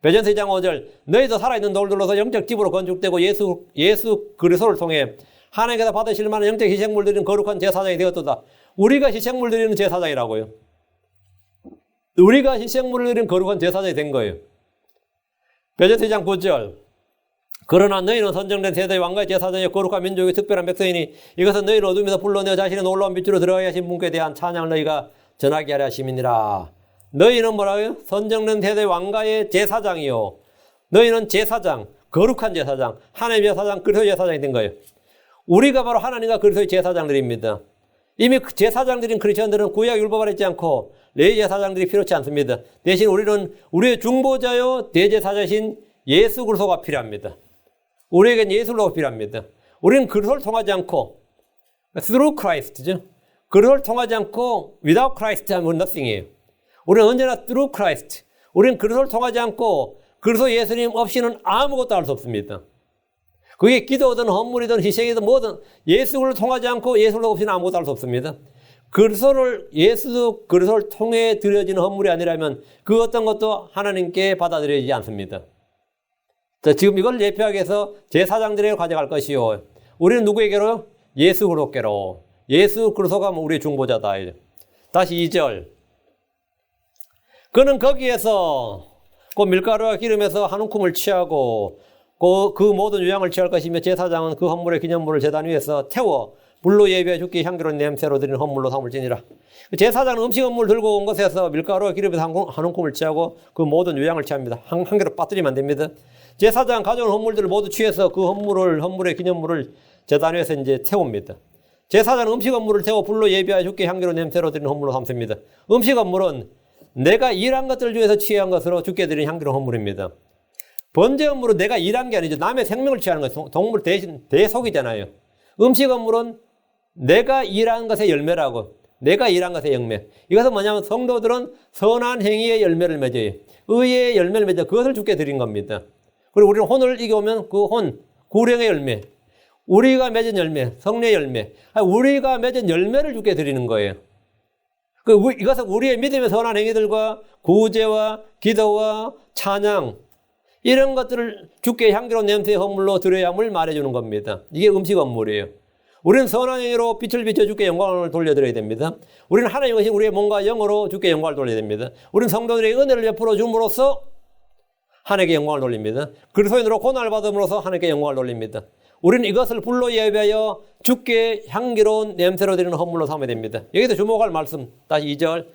베드로전서 2장 5절 너희도 살아있는 돌들로서 영적 집으로 건축되고 예수 그리스도를 통해 하나님께서 받으실 만한 영적 희생물 드리는 거룩한 제사장이 되었도다. 우리가 희생물 드리는 제사장이라고요. 우리가 희생물을 드리는 거룩한 제사장이 된 거예요. 베드로전서 2장 9절 그러나 너희는 선정된 세대의 왕가의 제사장의 거룩한 민족의 특별한 백성이니 이것은 너희를 어둠에서 불러내어 자신의 놀라운 빛으로 들어가게 하신 분께 대한 찬양을 너희가 전하게 하려 하심이니라. 너희는 뭐라고요? 선정된 세대의 왕가의 제사장이요. 너희는 제사장, 거룩한 제사장, 하나님의 제사장, 그리스도의 제사장이 된 거예요. 우리가 바로 하나님과 그리스도의 제사장들입니다. 이미 제사장들인 크리스천들은 구약 율법 아래 있지 않고 레위 제사장들이 필요치 않습니다. 대신 우리는 우리의 중보자요 대제사장이신 예수 그리스도가 필요합니다. 우리에겐 예수 그리스도가 필요합니다. 우리는 그리스도를 통하지 않고 through Christ죠. 그리스도를 통하지 않고 without Christ 하면 nothing이에요. 우리는 언제나 through Christ. 우리는 그리스도를 통하지 않고 그리스도 예수님 없이는 아무것도 할 수 없습니다. 그게 기도든 헌물이든 희생이든 뭐든 예수를 통하지 않고 예수를 없이는 아무것도 할 수 없습니다. 그리스도를 통해 드려지는 헌물이 아니라면 그 어떤 것도 하나님께 받아들여지지 않습니다. 자, 지금 이걸 예표하기 위해서 제사장들에게 가져갈 것이요. 우리는 누구에게로? 예수 그리스도께로. 예수 그리스도가 우리의 중보자다. 다시 2절. 그는 거기에서 그 밀가루와 기름에서 한 움큼을 취하고 그 모든 유향을 취할 것이며 제사장은 그 헌물의 기념물을 제단 위에서 태워 불로 예비해 죽기 향기로운 냄새로 드리는 헌물로 삼을지니라. 제사장은 음식 헌물 들고 온 것에서 밀가루와 기름에서 한 움큼을 취하고 그 모든 유향을 취합니다. 한 개로 빠뜨리면 안 됩니다. 제사장 가져온 헌물들을 모두 취해서 그 헌물의 기념물을 제단 위에서 이제 태웁니다. 제사장은 음식 헌물을 태워 불로 예비하여 죽게 향기로운 냄새로 드리는 헌물로 삼습니다. 음식 헌물은 내가 일한 것들 중에서 취한 것으로 죽게 드리는 향기로운 헌물입니다. 번제 헌물은 내가 일한 게 아니죠. 남의 생명을 취하는 거예요. 동물 대신 대속이잖아요. 음식 헌물은 내가 일한 것의 열매라고. 내가 일한 것의 열매. 이것은 뭐냐면 성도들은 선한 행위의 열매를 맺어요. 의의 열매를 맺어 그것을 죽게 드린 겁니다. 그리고 우리는 혼을 이겨오면 그 혼, 구령의 열매. 우리가 맺은 열매, 성례의 열매. 우리가 맺은 열매를 죽게 드리는 거예요. 이것은 우리의 믿음의 선한 행위들과 구제와 기도와 찬양 이런 것들을 주께 향기로운 냄새의 헌물로 드려야 함을 말해주는 겁니다. 이게 음식 헌물이에요. 우리는 선한 행위로 빛을 비춰 주께 영광을 돌려드려야 됩니다. 우리는 하나님 것이 우리의 몸과 영으로 주께 영광을 돌려야 됩니다. 우리는 성도들에게 은혜를 베풀어 줌으로써 하나님께 영광을 돌립니다. 그리스도인으로 고난을 받음으로써 하나님께 영광을 돌립니다. 우리는 이것을 불로 예배하여 주께 향기로운 냄새로 드리는 헌물로 삼아야 됩니다. 여기서 주목할 말씀 다시 2절.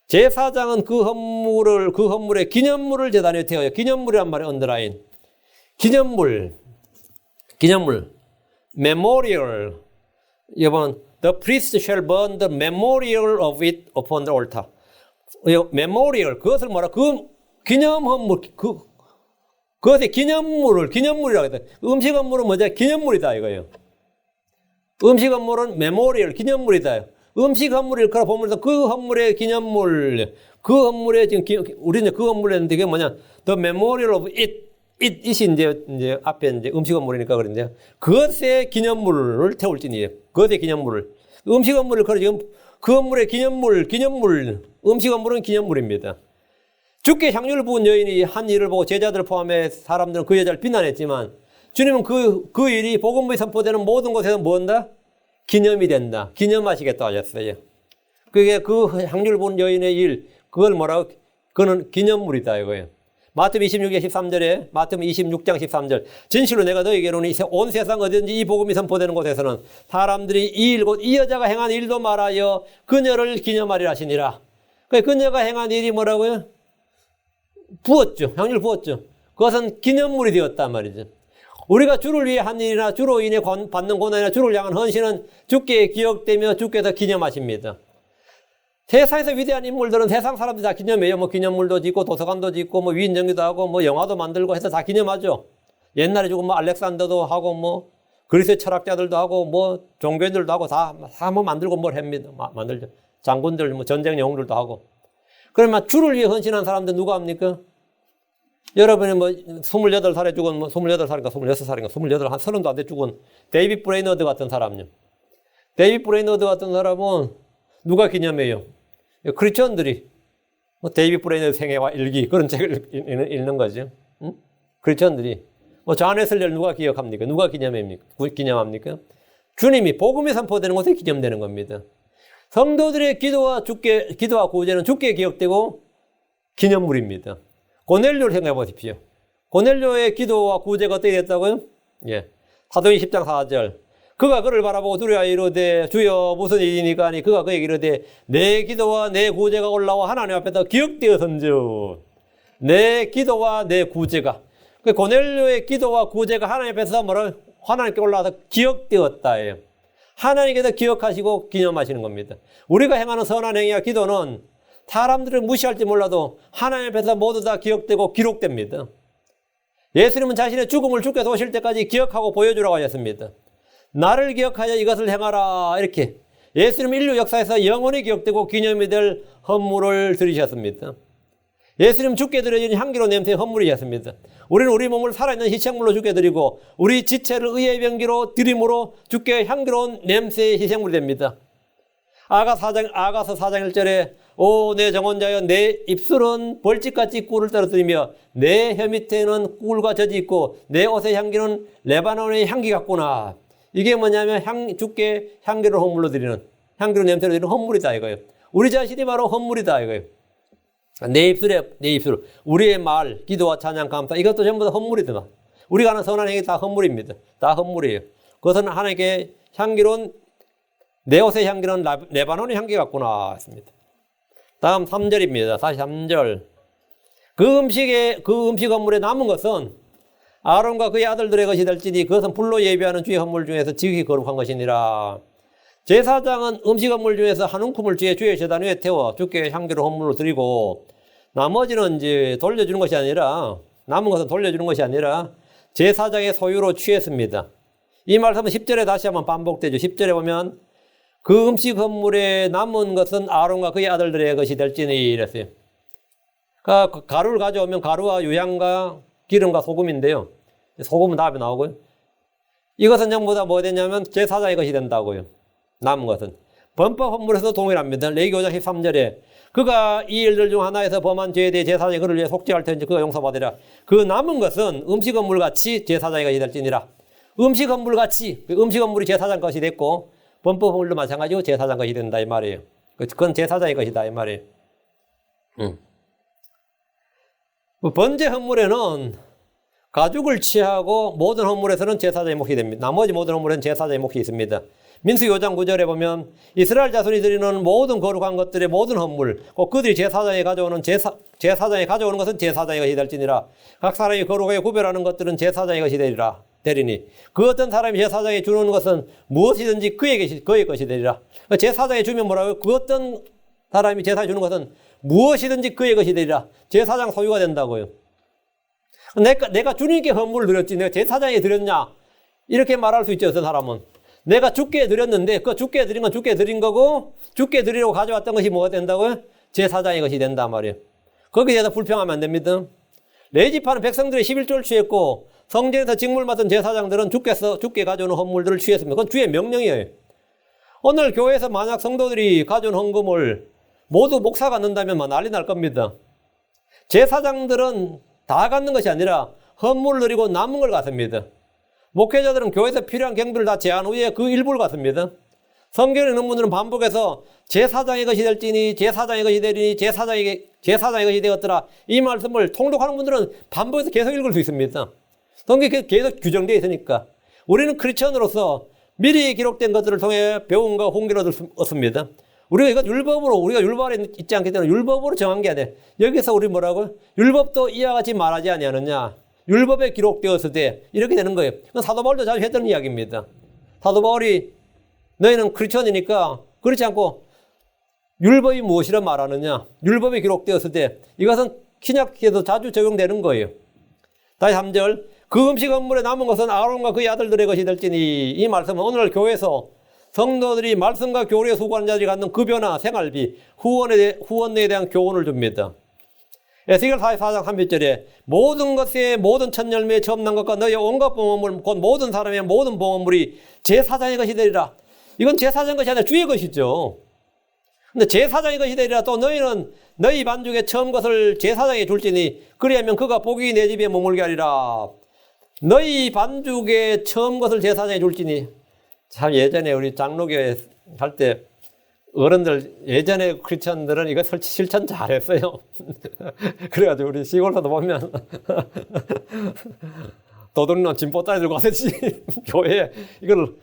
제사장은 그 헌물의 기념물을 제단에 태워요. 기념물이란 말이 언더라인. 기념물. memorial. 여러분, the priest shall burn the memorial of it upon the altar. memorial. 그것을 뭐라? 그 기념 헌물, 그것의 기념물이라고 해요. 음식 헌물은 뭐죠? 기념물이다 이거예요. 음식 헌물은 memorial, 기념물이다. 음식 헌물을 걸어 보면서 그 헌물의 기념물, 그 헌물의 지금 우리는 그 헌물을 했는데 이게 뭐냐? The memorial of it이 이제 앞에 이제 음식 헌물이니까 그런데 그것의 기념물을 태울지니에요. 그것의 기념물을. 음식 헌물을 걸어 지금 그 헌물의 기념물, 음식 헌물은 기념물입니다. 주께 향유를 부은 여인이 한 일을 보고 제자들 포함해 사람들은 그 여자를 비난했지만 주님은 그 일이 복음이 선포되는 모든 곳에서 뭐한다? 기념이 된다. 기념하시겠다 하셨어요. 그게 그 향유를 부은 여인의 일, 그걸 뭐라고? 그거는 기념물이다 이거예요. 마태복음 26장 13절에 마태복음 26장 13절 진실로 내가 너희에게로는 온 세상 어디든지 이 복음이 선포되는 곳에서는 사람들이 이 일 곧 이 여자가 행한 일도 말하여 그녀를 기념하리라 하시니라. 그녀가 행한 일이 뭐라고요? 부었죠. 향유를 부었죠. 그것은 기념물이 되었단 말이죠. 우리가 주를 위해 한 일이나 주로 인해 받는 고난이나 주를 향한 헌신은 주께 기억되며 주께서 기념하십니다. 세상에서 위대한 인물들은 세상 사람들이 다 기념해요. 뭐 기념물도 짓고 도서관도 짓고 뭐 위인전기도 하고 뭐 영화도 만들고 해서 다 기념하죠. 옛날에 조금 뭐 알렉산더도 하고 뭐 그리스의 철학자들도 하고 뭐 종교인들도 하고 다 뭐 만들고 뭘 합니다. 만들죠. 장군들 뭐 전쟁 영웅들도 하고. 그러면 주를 위해 헌신한 사람들 누가 합니까? 여러분이 뭐 28살에 죽은 뭐 28살인가 26살인가 28, 한 30도 안 돼 죽은 데이빗 브레이너드 같은 사람요. 데이빗 브레이너드 같은 사람은 누가 기념해요? 크리스천들이 뭐 데이빗 브레이너드 생애와 일기 그런 책을 읽는 거죠. 응? 크리스천들이 뭐 존 웨슬리를 누가 기억합니까? 누가 기념합니까? 주님이 복음이 선포되는 곳에 기념되는 겁니다. 성도들의 기도와 구제는 주께 기억되고 기념물입니다. 고넬료를 생각해 보십시오. 고넬료의 기도와 구제가 어떻게 됐다고요? 예. 사도행 10장 4절. 그가 그를 바라보고 두려워하여 이르되 주여 무슨 일이니까 하니 그가 그에게 이르되 내 기도와 내 구제가 올라와 하나님 앞에서 기억되었은즉. 내 기도와 내 구제가. 그 고넬료의 기도와 구제가 하나님 앞에서 하나님께 올라와서 기억되었다예요. 하나님께서 기억하시고 기념하시는 겁니다. 우리가 행하는 선한 행위와 기도는 사람들을 무시할지 몰라도 하나님 앞에서 모두 다 기억되고 기록됩니다. 예수님은 자신의 죽음을 주께서 오실 때까지 기억하고 보여주라고 하셨습니다. 나를 기억하여 이것을 행하라 이렇게 예수님 인류 역사에서 영원히 기억되고 기념이 될 헌물을 드리셨습니다. 예수님 죽게 드려진 향기로운 냄새의 헌물이셨습니다. 우리는 우리 몸을 살아있는 희생물로 죽게 드리고 우리 지체를 의의 병기로 드림으로 죽게 향기로운 냄새의 희생물이 됩니다. 아가서 4장 1절에 오 내 정혼자여 내 입술은 벌집같이 꿀을 떨어뜨리며 내 혀 밑에는 꿀과 젖이 있고 내 옷의 향기는 레바논의 향기 같구나. 이게 뭐냐면 죽게 향기를 헌물로 드리는 향기로 냄새로 드리는 헌물이다 이거예요. 우리 자신이 바로 헌물이다 이거예요. 내 입술, 우리의 말, 기도와 찬양, 감사 이것도 전부 다 헌물이다. 우리가 하는 선한 행위 다 헌물입니다. 다 헌물이에요. 그것은 하나님께 향기로운 내 옷의 향기는 레바논의 향기 같구나 했습니다. 다음 3절입니다. 43절. 그 음식 헌물에 남은 것은 아론과 그의 아들들의 것이 될지니 그것은 불로 예비하는 주의 헌물 중에서 지극히 거룩한 것이니라. 제사장은 음식 헌물 중에서 한 움큼을 주의 제단 위에 태워 주께 향기로 헌물로 드리고 나머지는 이제 돌려주는 것이 아니라 남은 것은 돌려주는 것이 아니라 제사장의 소유로 취했습니다. 이 말씀은 10절에 다시 한번 반복되죠. 10절에 보면 그 음식 헌물에 남은 것은 아론과 그의 아들들의 것이 될지니 이랬어요. 그러니까 가루를 가져오면 가루와 유향과 기름과 소금인데요. 소금은 다음에 나오고요. 이것은 전부 다 뭐 되냐면 제사장의 것이 된다고요. 남은 것은. 범법 헌물에서 동일합니다. 레위기 5장 13절에 그가 이 일들 중 하나에서 범한 죄에 대해 제사장이 그를 위해 속죄할 터인지 그가 용서받으리라. 그 남은 것은 음식 헌물같이 제사장의 것이 될지니라. 음식 헌물같이 음식 헌물이 제사장 것이 됐고 범법 헌물도 마찬가지고 제사장 것이 된다 이 말이에요. 그건 제사장의 것이다 이 말이에요. 번제 헌물에는 가죽을 취하고 모든 헌물에서는 제사장의 몫이 됩니다. 나머지 모든 헌물에는 제사장의 몫이 있습니다. 민수기 5장 9절에 보면 이스라엘 자손이 드리는 모든 거룩한 것들의 모든 헌물 꼭 그들이 제사장에 가져오는 제사장에 가져오는 것은 제사장의 것이 될지니라. 각 사람이 거룩하게 구별하는 것들은 제사장의 것이 되리니 그 어떤 사람이 제사장에 주는 것은 무엇이든지 그의 것이 되리라. 제사장에 주면 뭐라고요? 그 어떤 사람이 제사에 주는 것은 무엇이든지 그의 것이 되리라. 제사장 소유가 된다고요. 내가 주님께 헌물을 드렸지 내가 제사장에 드렸냐 이렇게 말할 수 있죠. 어떤 사람은 내가 주께 드렸는데 그 주께 드린 건 주께 드린 거고 주께 드리려고 가져왔던 것이 뭐가 된다고요? 제사장의 것이 된단 말이에요. 거기에 대해서 불평하면 안 됩니다. 레위지파는 백성들의 11조를 취했고 성전에서 직물 맡은 제사장들은 주께 가져오는 헌물들을 취했습니다. 그건 주의 명령이에요. 오늘 교회에서 만약 성도들이 가져온 헌금을 모두 목사가 넣는다면 난리 날 겁니다. 제사장들은 다 갖는 것이 아니라 헌물을 드리고 남은 걸 갖습니다. 목회자들은 교회에서 필요한 경비를 다 제한 후에 그 일부를 갖습니다. 성경에 있는 분들은 반복해서 제사장의 것이 될지니 제사장의 것이 되리니 제사장의 것이 되었더라. 이 말씀을 통독하는 분들은 반복해서 계속 읽을 수 있습니다. 성경에 계속 규정되어 있으니까. 우리는 크리스천으로서 미리 기록된 것들을 통해 배움과 홍기를 얻습니다. 우리가 이것 우리가 율법 아래 있지 않기 때문에 율법으로 정한 게 아니에요. 여기서 우리 뭐라고요? 율법도 이와 같이 말하지 아니하느냐. 율법에 기록되었을 때 이렇게 되는 거예요. 사도 바울도 자주 했던 이야기입니다. 사도 바울이 너희는 크리스천이니까 그렇지 않고 율법이 무엇이라 말하느냐. 율법에 기록되었을 때 이것은 신약에도 자주 적용되는 거예요. 다시 3절. 그 음식 헌물에 남은 것은 아론과 그의 아들들의 것이 될지니 이 말씀은 오늘 교회에서 성도들이 말씀과 교리에 수고하는 자들이 갖는 급여나 생활비, 후원에 대한 교훈을 줍니다. 에스겔 44장 30절에 모든 것의 모든 첫 열매에 처음 난 것과 너의 온갖 봉헌물 곧 모든 사람의 모든 봉헌물이 제사장의 것이 되리라. 이건 제사장의 것이 아니라 주의 것이죠. 근데 제사장의 것이 되리라. 또 너희는 너희 반죽의 처음 것을 제사장에 줄지니 그리하면 그가 복이 내 집에 머물게 하리라. 너희 반죽의 처음 것을 제사장에 줄지니 참 예전에 우리 장로교회 할 때 어른들 예전에 크리스천들은 이거 실천 잘했어요. 그래가지고 우리 시골에서도 보면 도둑놈 짐보따리 들고 가서지 교회에 이걸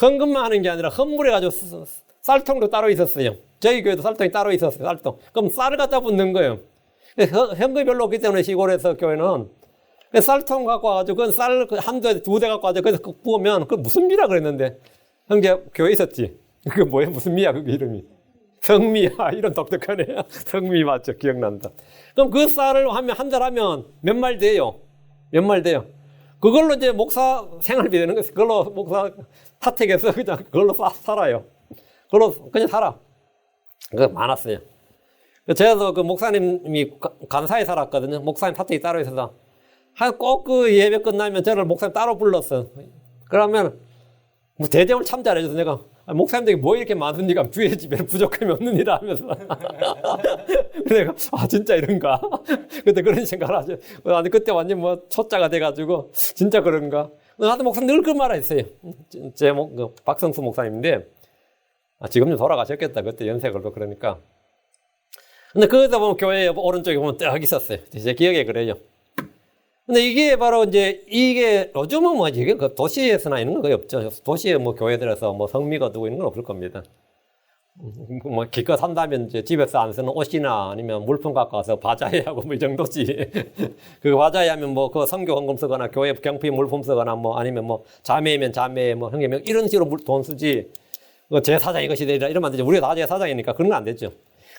헌금만 하는 게 아니라 헌물해가지고 쌀통도 따로 있었어요. 저희 교회도 쌀통이 따로 있었어요. 쌀통. 그럼 쌀을 갖다 붓는 거예요. 현금이 별로 없기 때문에 시골에서 교회는 쌀통 갖고 와가지고 그건 쌀 한두 두 대 갖고 와가지고 그래서 부으면 그 무슨 미라 그랬는데 형제 교회 있었지. 그게 뭐야 무슨 미야 그게 이름이 성미야. 이런 독특하네. 성미 맞죠? 기억난다. 그럼 그 쌀을 하면 한 달 하면 몇 말 돼요? 몇 말 돼요? 그걸로 이제 목사 생활비 되는 거예요. 그걸로 목사 사택에서 그냥 그걸로 살아요. 그걸로 그냥 살아. 그거 많았어요. 제가 그 목사님이 간사에 살았거든요. 목사님 사택이 따로 있어서 꼭 그 예배 끝나면 저를 목사님 따로 불렀어. 그러면 뭐 대접을 참 잘해줘서 내가 목사님들이 뭐 이렇게 많으니까 주의 집에는 부족함이 없느니라 하면서 내가 진짜 이런가? 그때 그런 생각을 하죠. 아니 그때 완전 뭐 초짜가 돼가지고 진짜 그런가? 나도 목사님 늘 그 말 했어요. 제 박성수 목사님인데 지금 좀 돌아가셨겠다. 그때 연세 걸고 그러니까. 근데 거기다 보면 교회 오른쪽에 보면 딱 있었어요. 제 기억에 그래요. 근데 이게 바로 이제 이게 요즘은 뭐 이게 그 도시에서나 이런 거 거의 없죠. 도시에 뭐 교회들에서 뭐 성미가 두고 있는 건 없을 겁니다. 뭐 기껏 산다면 이제 집에서 안 쓰는 옷이나 아니면 물품 갖고 와서 바자회 하고 뭐 이 정도지. 그 바자회 하면 뭐 그 성교 헌금 쓰거나 교회 경비 물품 쓰거나 뭐 아니면 뭐 자매면 자매 뭐 형님 이런 식으로 돈 쓰지. 그 제사장 이것이 되리라 이러면 안 되죠. 우리가 다 제사장이니까 그런 건 안 되죠.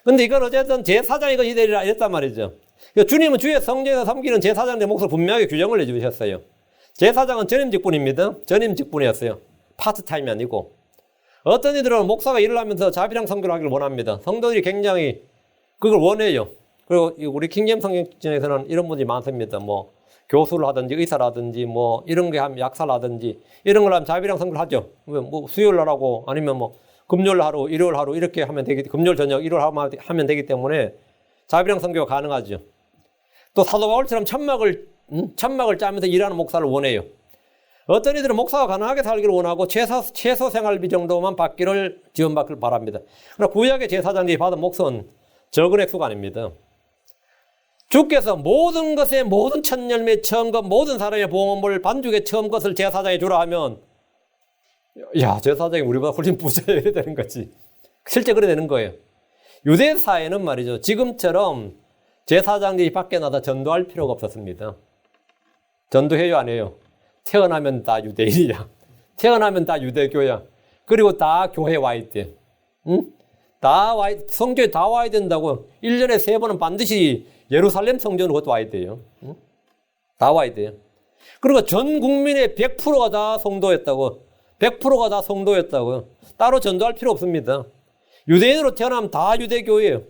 근데 이건 어쨌든 제사장 이것이 되리라 이랬단 말이죠. 주님은 주의 성전에서 섬기는 제사장의 몫을 분명하게 규정을 해주셨어요. 제사장은 전임 직분입니다. 전임 직분이었어요. 파트타임이 아니고. 어떤 이들은 목사가 일을 하면서 자비랑 선교를 하기를 원합니다. 성도들이 굉장히 그걸 원해요. 그리고 우리 킹제임스 성경에서는 이런 분들이 많습니다. 뭐 교수를 하든지 의사라든지 뭐 이런 게 하면 약사라든지 이런 걸 하면 자비랑 선교를 하죠. 뭐 수요일 날 하고 아니면 뭐 금요일 하루, 일요일 하루 이렇게 하면 되기 금요일 저녁, 일요일 하면 되기 때문에 자비랑 선교가 가능하죠. 또 사도 바울처럼 천막을 짜면서 일하는 목사를 원해요. 어떤 이들은 목사가 가난하게 살기를 원하고 최소 생활비 정도만 받기를 지원받기를 바랍니다. 그러나 구약의 제사장들이 받은 몫은 적은 액수가 아닙니다. 주께서 모든 것에 모든 첫 열매 처음 것 모든 사람의 보험을 반죽의 처음 것을 제사장에 주라 하면 야 제사장이 우리보다 훨씬 부자여야 되는 거지. 실제 그래 되는 거예요. 유대 사회는 말이죠. 지금처럼 제사장들이 밖에 나다 전도할 필요가 없었습니다. 전도해요 안 해요? 태어나면 다 유대인이야. 태어나면 다 유대교야. 그리고 다 교회 와 있대. 응? 성교에 다 와야 된다고. 1년에 3번은 반드시 예루살렘 성전으로 그것도 와야 돼요. 응? 다 와야 돼요. 그리고 전 국민의 100%가 다 성도였다고. 100%가 다 성도였다고요. 따로 전도할 필요 없습니다. 유대인으로 태어나면 다 유대교예요.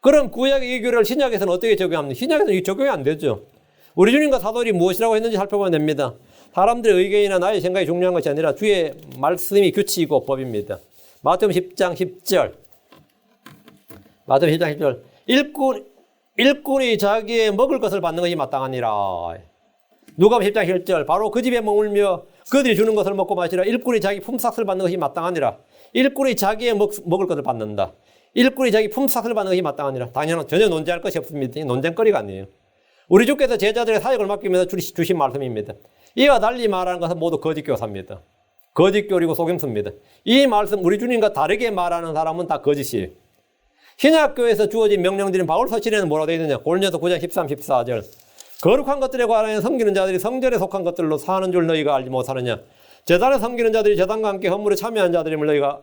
그럼 구약의 이 교리를 신약에서는 어떻게 적용합니까? 신약에서는 이 적용이 안 되죠. 우리 주님과 사도들이 무엇이라고 했는지 살펴보면 됩니다. 사람들의 의견이나 나의 생각이 중요한 것이 아니라 주의 말씀이 규칙이고 법입니다. 마태복음 10장 10절. 마태복음 10장 10절. 일꾼이 자기의 먹을 것을 받는 것이 마땅하니라. 누가복음 10장 1절. 바로 그 집에 머물며 그들이 주는 것을 먹고 마시라. 일꾼이 자기 품삯을 받는 것이 마땅하니라. 일꾼이 자기의 먹을 것을 받는다. 일꾼이 자기 품삯을 받는 것이 마땅하니라. 당연히 전혀 논쟁할 것이 없습니다. 논쟁거리가 아니에요. 우리 주께서 제자들의 사역을 맡기면서 주신 말씀입니다. 이와 달리 말하는 것은 모두 거짓 교사입니다. 거짓 교리고 속임수입니다. 이 말씀 우리 주님과 다르게 말하는 사람은 다 거짓이에요. 신약교에서 주어진 명령들인 바울 서신에는 뭐라고 되어 있느냐? 고린도서 9장 13, 14절. 거룩한 것들에 관하여 섬기는 자들이 성전에 속한 것들로 사는 줄 너희가 알지 못하느냐? 제단에 섬기는 자들이 제단과 함께 헌물에 참여한 자들임을 너희가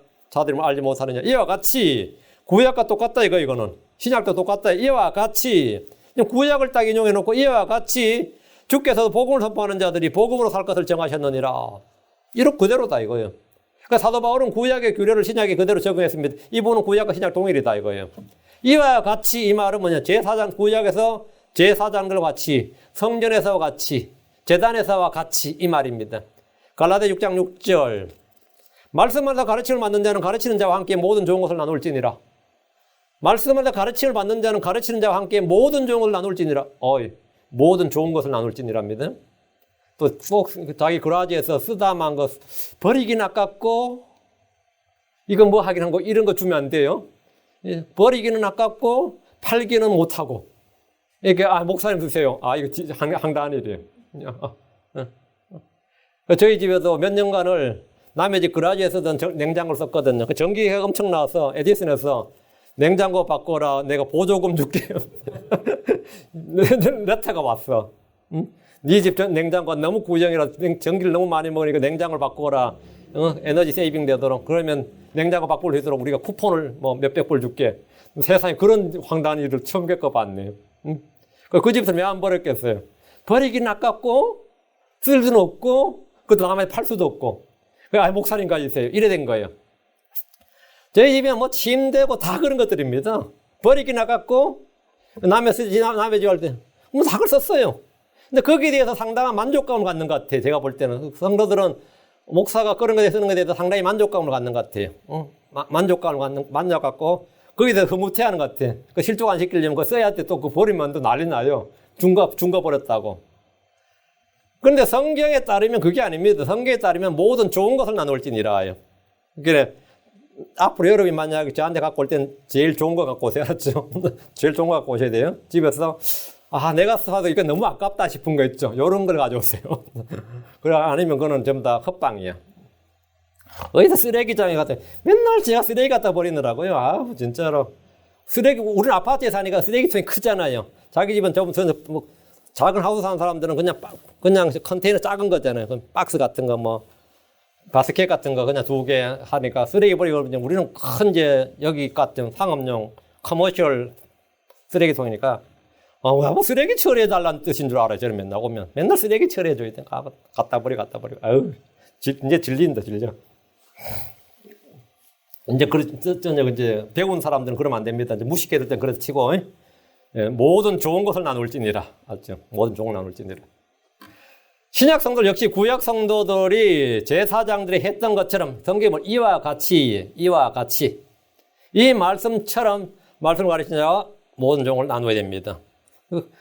알지 못하느냐? 이와 같이 구약과 똑같다 이거는. 신약도 똑같다. 이와 같이 구약을 딱 인용해 놓고 이와 같이 주께서도 복음을 선포하는 자들이 복음으로 살 것을 정하셨느니라. 이렇게 그대로다 이거예요. 그러니까 사도 바울은 구약의 규례를 신약에 그대로 적용했습니다. 이분은 구약과 신약 동일이다 이거예요. 이와 같이 이 말은 뭐냐? 구약에서 제사장들과 같이, 성전에서와 같이, 제단에서와 같이 이 말입니다. 갈라디아 6장 6절. 말씀마다 가르침을 받는 자는 가르치는 자와 함께 모든 좋은 것을 나눌지니라. 말씀마다 가르침을 받는 자는 가르치는 자와 함께 모든 좋은 것을 나눌지니라. 모든 좋은 것을 나눌지니랍니다. 또 꼭 자기 그라지에서 쓰다만 것 버리긴 아깝고 이거 뭐 하긴 한 거 이런 거 주면 안 돼요. 버리기는 아깝고 팔기는 못하고. 이렇게 목사님 드세요. 이거 황당한 일이에요. 저희 집에도 몇 년간을 남의 집 그라지에 쓰던 냉장고를 썼거든요. 그 전기가 엄청 나와서 에디슨에서 냉장고 바꿔라. 내가 보조금 줄게요. 레터가 왔어. 응? 네 집 냉장고가 너무 구형이라 전기를 너무 많이 먹으니까 냉장고를 바꿔라. 에너지 세이빙 되도록. 그러면 냉장고 바꿀 수 있도록 우리가 쿠폰을 뭐 몇백 불 줄게. 세상에 그런 황당한 일을 처음 겪어봤네요. 응? 그 집에서 왜 안 버렸겠어요? 버리기는 아깝고 쓸 수는 없고 그 다음에 팔 수도 없고. 목사님까지 있어요. 이래 된 거예요. 저희 집에 뭐 침대고 다 그런 것들입니다. 버리기는 아깝고 남의 집 할 때 뭐 다 그걸 썼어요. 근데 거기에 대해서 상당한 만족감을 갖는 것 같아요. 제가 볼 때는 성도들은 목사가 그런 것에 쓰는 것에 대해서 상당히 만족감을 갖는 것 같아요. 만족 갖고 거기에 대해서 흐뭇해하는 것 같아요. 그 실종 안 시키려면 그거 써야 할 때 또 그 버리면 또 난리 나요. 중거 버렸다고. 그런데 성경에 따르면 그게 아닙니다. 성경에 따르면 모든 좋은 것을 나눌지니라요. 그래 앞으로 여러분이 만약에 저한테 갖고 올 땐 제일 좋은 거 갖고 오셔야죠. 제일 좋은 거 갖고 오셔야 돼요. 집에서 내가 써도 이거 너무 아깝다 싶은 거 있죠. 이런 걸 가져오세요. 그래 아니면 그거는 전부 다 헛방이야. 어디서 쓰레기장에 갔다 맨날 제가 쓰레기 갖다 버리느라고요. 진짜로 쓰레기 우리는 아파트에 사니까 쓰레기통이 크잖아요. 자기 집은 좀 뭐 작은 하우스 사는 사람들은 그냥 컨테이너 작은 거잖아요. 박스 같은 거 뭐 바스켓 같은 거 그냥 2개 하니까 쓰레기 버리고 우리는 큰 이제 여기 같은 상업용 커머셜 쓰레기통이니까 뭐 쓰레기 처리해 달라는 뜻인 줄 알아요. 저는 맨날 오면 맨날 쓰레기 처리해 줘야 돼. 갖다 버리고 아유 이제 질린다. 이제 배운 사람들은 그러면 안 됩니다. 이제 무식해질 땐 그래서 치고 모든 좋은 것을 나눌지니라. 알죠? 모든 좋은 걸 나눌지니라. 신약 성도들 역시 구약 성도들이 제사장들이 했던 것처럼 성경을 이와 같이 이 말씀처럼 말씀을 가르치자 모든 종을 나눠야 됩니다.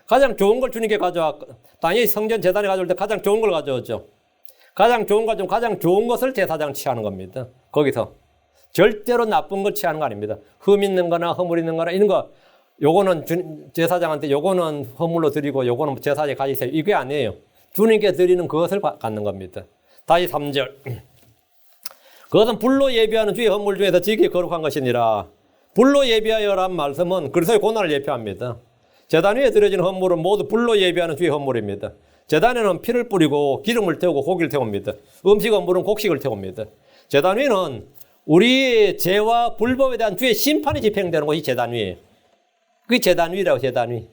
가장 좋은 걸 주님께 가져와 당연히 성전 제단에 가져올 때 가장 좋은 걸 가져오죠. 가장 좋은 걸 좀 가장 좋은 것을 제사장 취하는 겁니다. 거기서 절대로 나쁜 걸 취하는 거 아닙니다. 흠 있는 거나 허물 있는 거나 이런 거 요거는 제사장한테 요거는 허물로 드리고 요거는 제사장에 가지세요. 이게 아니에요. 주님께 드리는 그것을 갖는 겁니다. 다시 3절. 그것은 불로 예비하는 주의 헌물 중에서 지극히 거룩한 것이니라. 불로 예비하여란 말씀은 그리스도의 고난을 예표합니다. 제단 위에 드려지는 헌물은 모두 불로 예비하는 주의 헌물입니다. 제단에는 피를 뿌리고 기름을 태우고 고기를 태웁니다. 음식 헌물은 곡식을 태웁니다. 제단 위는 우리의 죄와 불법에 대한 주의 심판이 집행되는 것이 제단 위예요. 그게 제단 위라고 제단 위.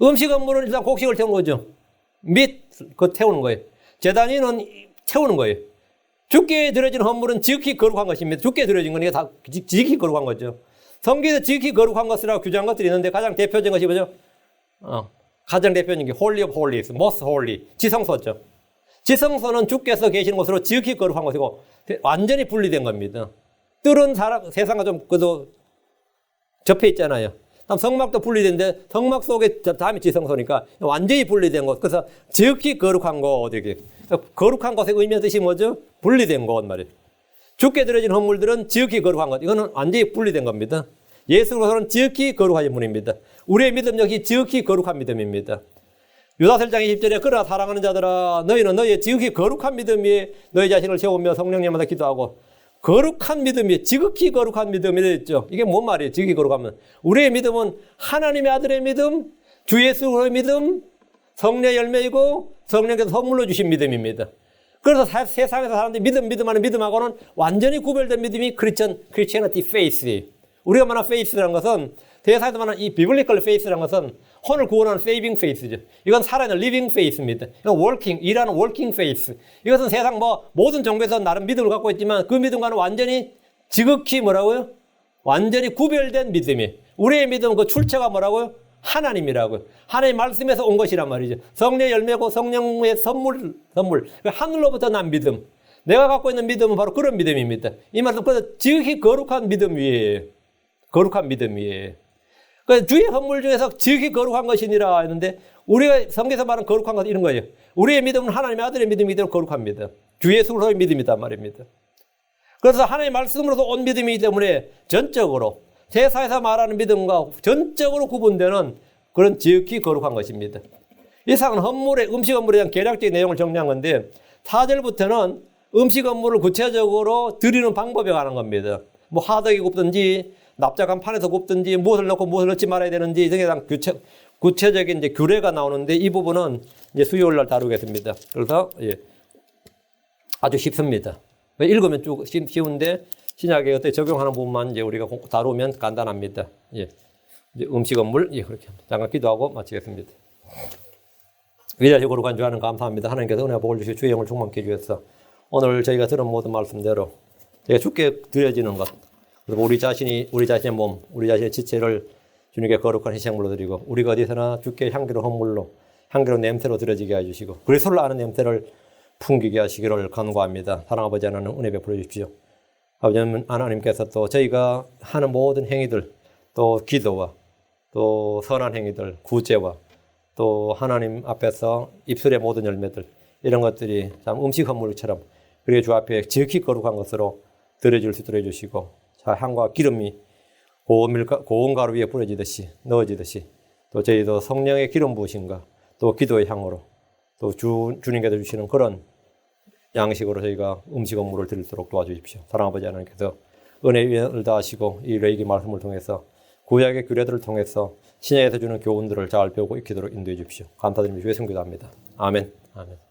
음식 헌물은 일단 곡식을 태우는 거죠. 그거 태우는 거예요. 제단 위는 태우는 거예요. 주께 드려진 헌물은 지극히 거룩한 것입니다. 주께 드려진 거니까 다 지극히 거룩한 거죠. 성경에서 지극히 거룩한 것이라고 규정한 것들이 있는데 가장 대표적인 것이 뭐죠? 가장 대표적인 게 Holy of Holies, Most Holy, 지성소죠. 지성소는 주께서 계시는 곳으로 지극히 거룩한 것이고 완전히 분리된 겁니다. 뜰은 세상과 좀 그래도 접해 있잖아요. 성막도 분리된데 성막 속에 다음이 지성소니까 완전히 분리된 곳. 그래서 지극히 거룩한 곳. 이렇게. 거룩한 곳의 의미의 뜻이 뭐죠? 분리된 곳 말이에요. 주께 드려진 헌물들은 지극히 거룩한 것. 이거는 완전히 분리된 겁니다. 예수로서는 지극히 거룩하신 분입니다. 우리의 믿음 역시 지극히 거룩한 믿음입니다. 유다서 1장 20절에 그러나 사랑하는 자들아 너희는 너희의 지극히 거룩한 믿음 위에 너희 자신을 세우며 성령님마다 기도하고 거룩한 믿음이 지극히 거룩한 믿음이 되었죠. 이게 뭔 말이에요? 지극히 거룩하면 우리의 믿음은 하나님의 아들의 믿음, 주 예수의 믿음, 성령의 열매이고 성령께서 선물로 주신 믿음입니다. 그래서 세상에서 사람들이 믿음하는 믿음하고는 완전히 구별된 믿음이 Christianity faith예요. 우리가 말하는 faith라는 것은 대사에서 말하는 이 biblical faith라는 것은 혼을 구원하는 saving faith죠. 이건 살아있는 living faith입니다. 이건 일하는 working faith. 이것은 세상 모든 종교에서 나름 믿음을 갖고 있지만 그 믿음과는 완전히 지극히 뭐라고요? 완전히 구별된 믿음이에요. 우리의 믿음은 그 출처가 뭐라고요? 하나님이라고요. 하나님 말씀에서 온 것이란 말이죠. 성령의 열매고 성령의 선물. 하늘로부터 난 믿음. 내가 갖고 있는 믿음은 바로 그런 믿음입니다. 이 말씀 그래서 지극히 거룩한 믿음 위에 거룩한 믿음 위에. 그래서 주의 헌물 중에서 지극히 거룩한 것이니라 했는데 우리가 성경에서 말하는 거룩한 것은 이런 거예요. 우리의 믿음은 하나님의 아들의 믿음이기 때문에 거룩합니다. 주 예수 그리스도의 믿음이란 말입니다. 그래서 하나님의 말씀으로서 온 믿음이기 때문에 전적으로 제사에서 말하는 믿음과 전적으로 구분되는 그런 지극히 거룩한 것입니다. 이상은 음식 업물에 대한 개략적인 내용을 정리한 건데 4절부터는 음식 업물을 구체적으로 드리는 방법에 관한 겁니다. 뭐 화덕이 굽든지 납작한 판에서 굽든지 무엇을 넣고 무엇을 넣지 말아야 되는지 등에 대한 구체적인 이제 규례가 나오는데 이 부분은 이제 수요일 날 다루겠습니다. 그래서 아주 쉽습니다. 읽으면 쭉 쉬운데 신약에 어떻게 적용하는 부분만 이제 우리가 다루면 간단합니다. 이제 음식 업물 그렇게 잠깐 기도하고 마치겠습니다. 위대하시고 거룩한 주 하나님 감사합니다. 하나님께서 은혜와 복을 주시고 주의 영을 충만케 해주셔서 오늘 저희가 들은 모든 말씀대로 저희가 주께 드려지는 것, 그리고 우리 자신의 몸, 우리 자신의 지체를 주님께 거룩한 희생물로 드리고 우리가 어디서나 주께 향기로운 헌물로 향기로운 냄새로 드려지게 해주시고 그리스도를 아는 냄새를 풍기게 하시기를 간구합니다. 사랑 아버지 하나님 은혜 베풀어 주십시오. 아버지 하나님께서 또 저희가 하는 모든 행위들, 또 기도와 또 선한 행위들, 구제와 또 하나님 앞에서 입술의 모든 열매들 이런 것들이 참 음식 헌물처럼 그리고 주 앞에 지극히 거룩한 것으로 드려질 수 있도록 해주시고 자 향과 기름이 고운 가루 위에 뿌려지듯이 넣어지듯이 또 저희도 성령의 기름 부으심과 또 기도의 향으로 또 주님께서 주시는 그런 양식으로 저희가 음식 업무를 드릴 수 있도록 도와주십시오. 사랑하는 아버지 하나님께서 은혜를 다하시고 이 레이기 말씀을 통해서 구약의 규례들을 통해서 신약에서 주는 교훈들을 잘 배우고 익히도록 인도해 주십시오. 감사드리며 주의 성기도합니다. 아멘. 아멘.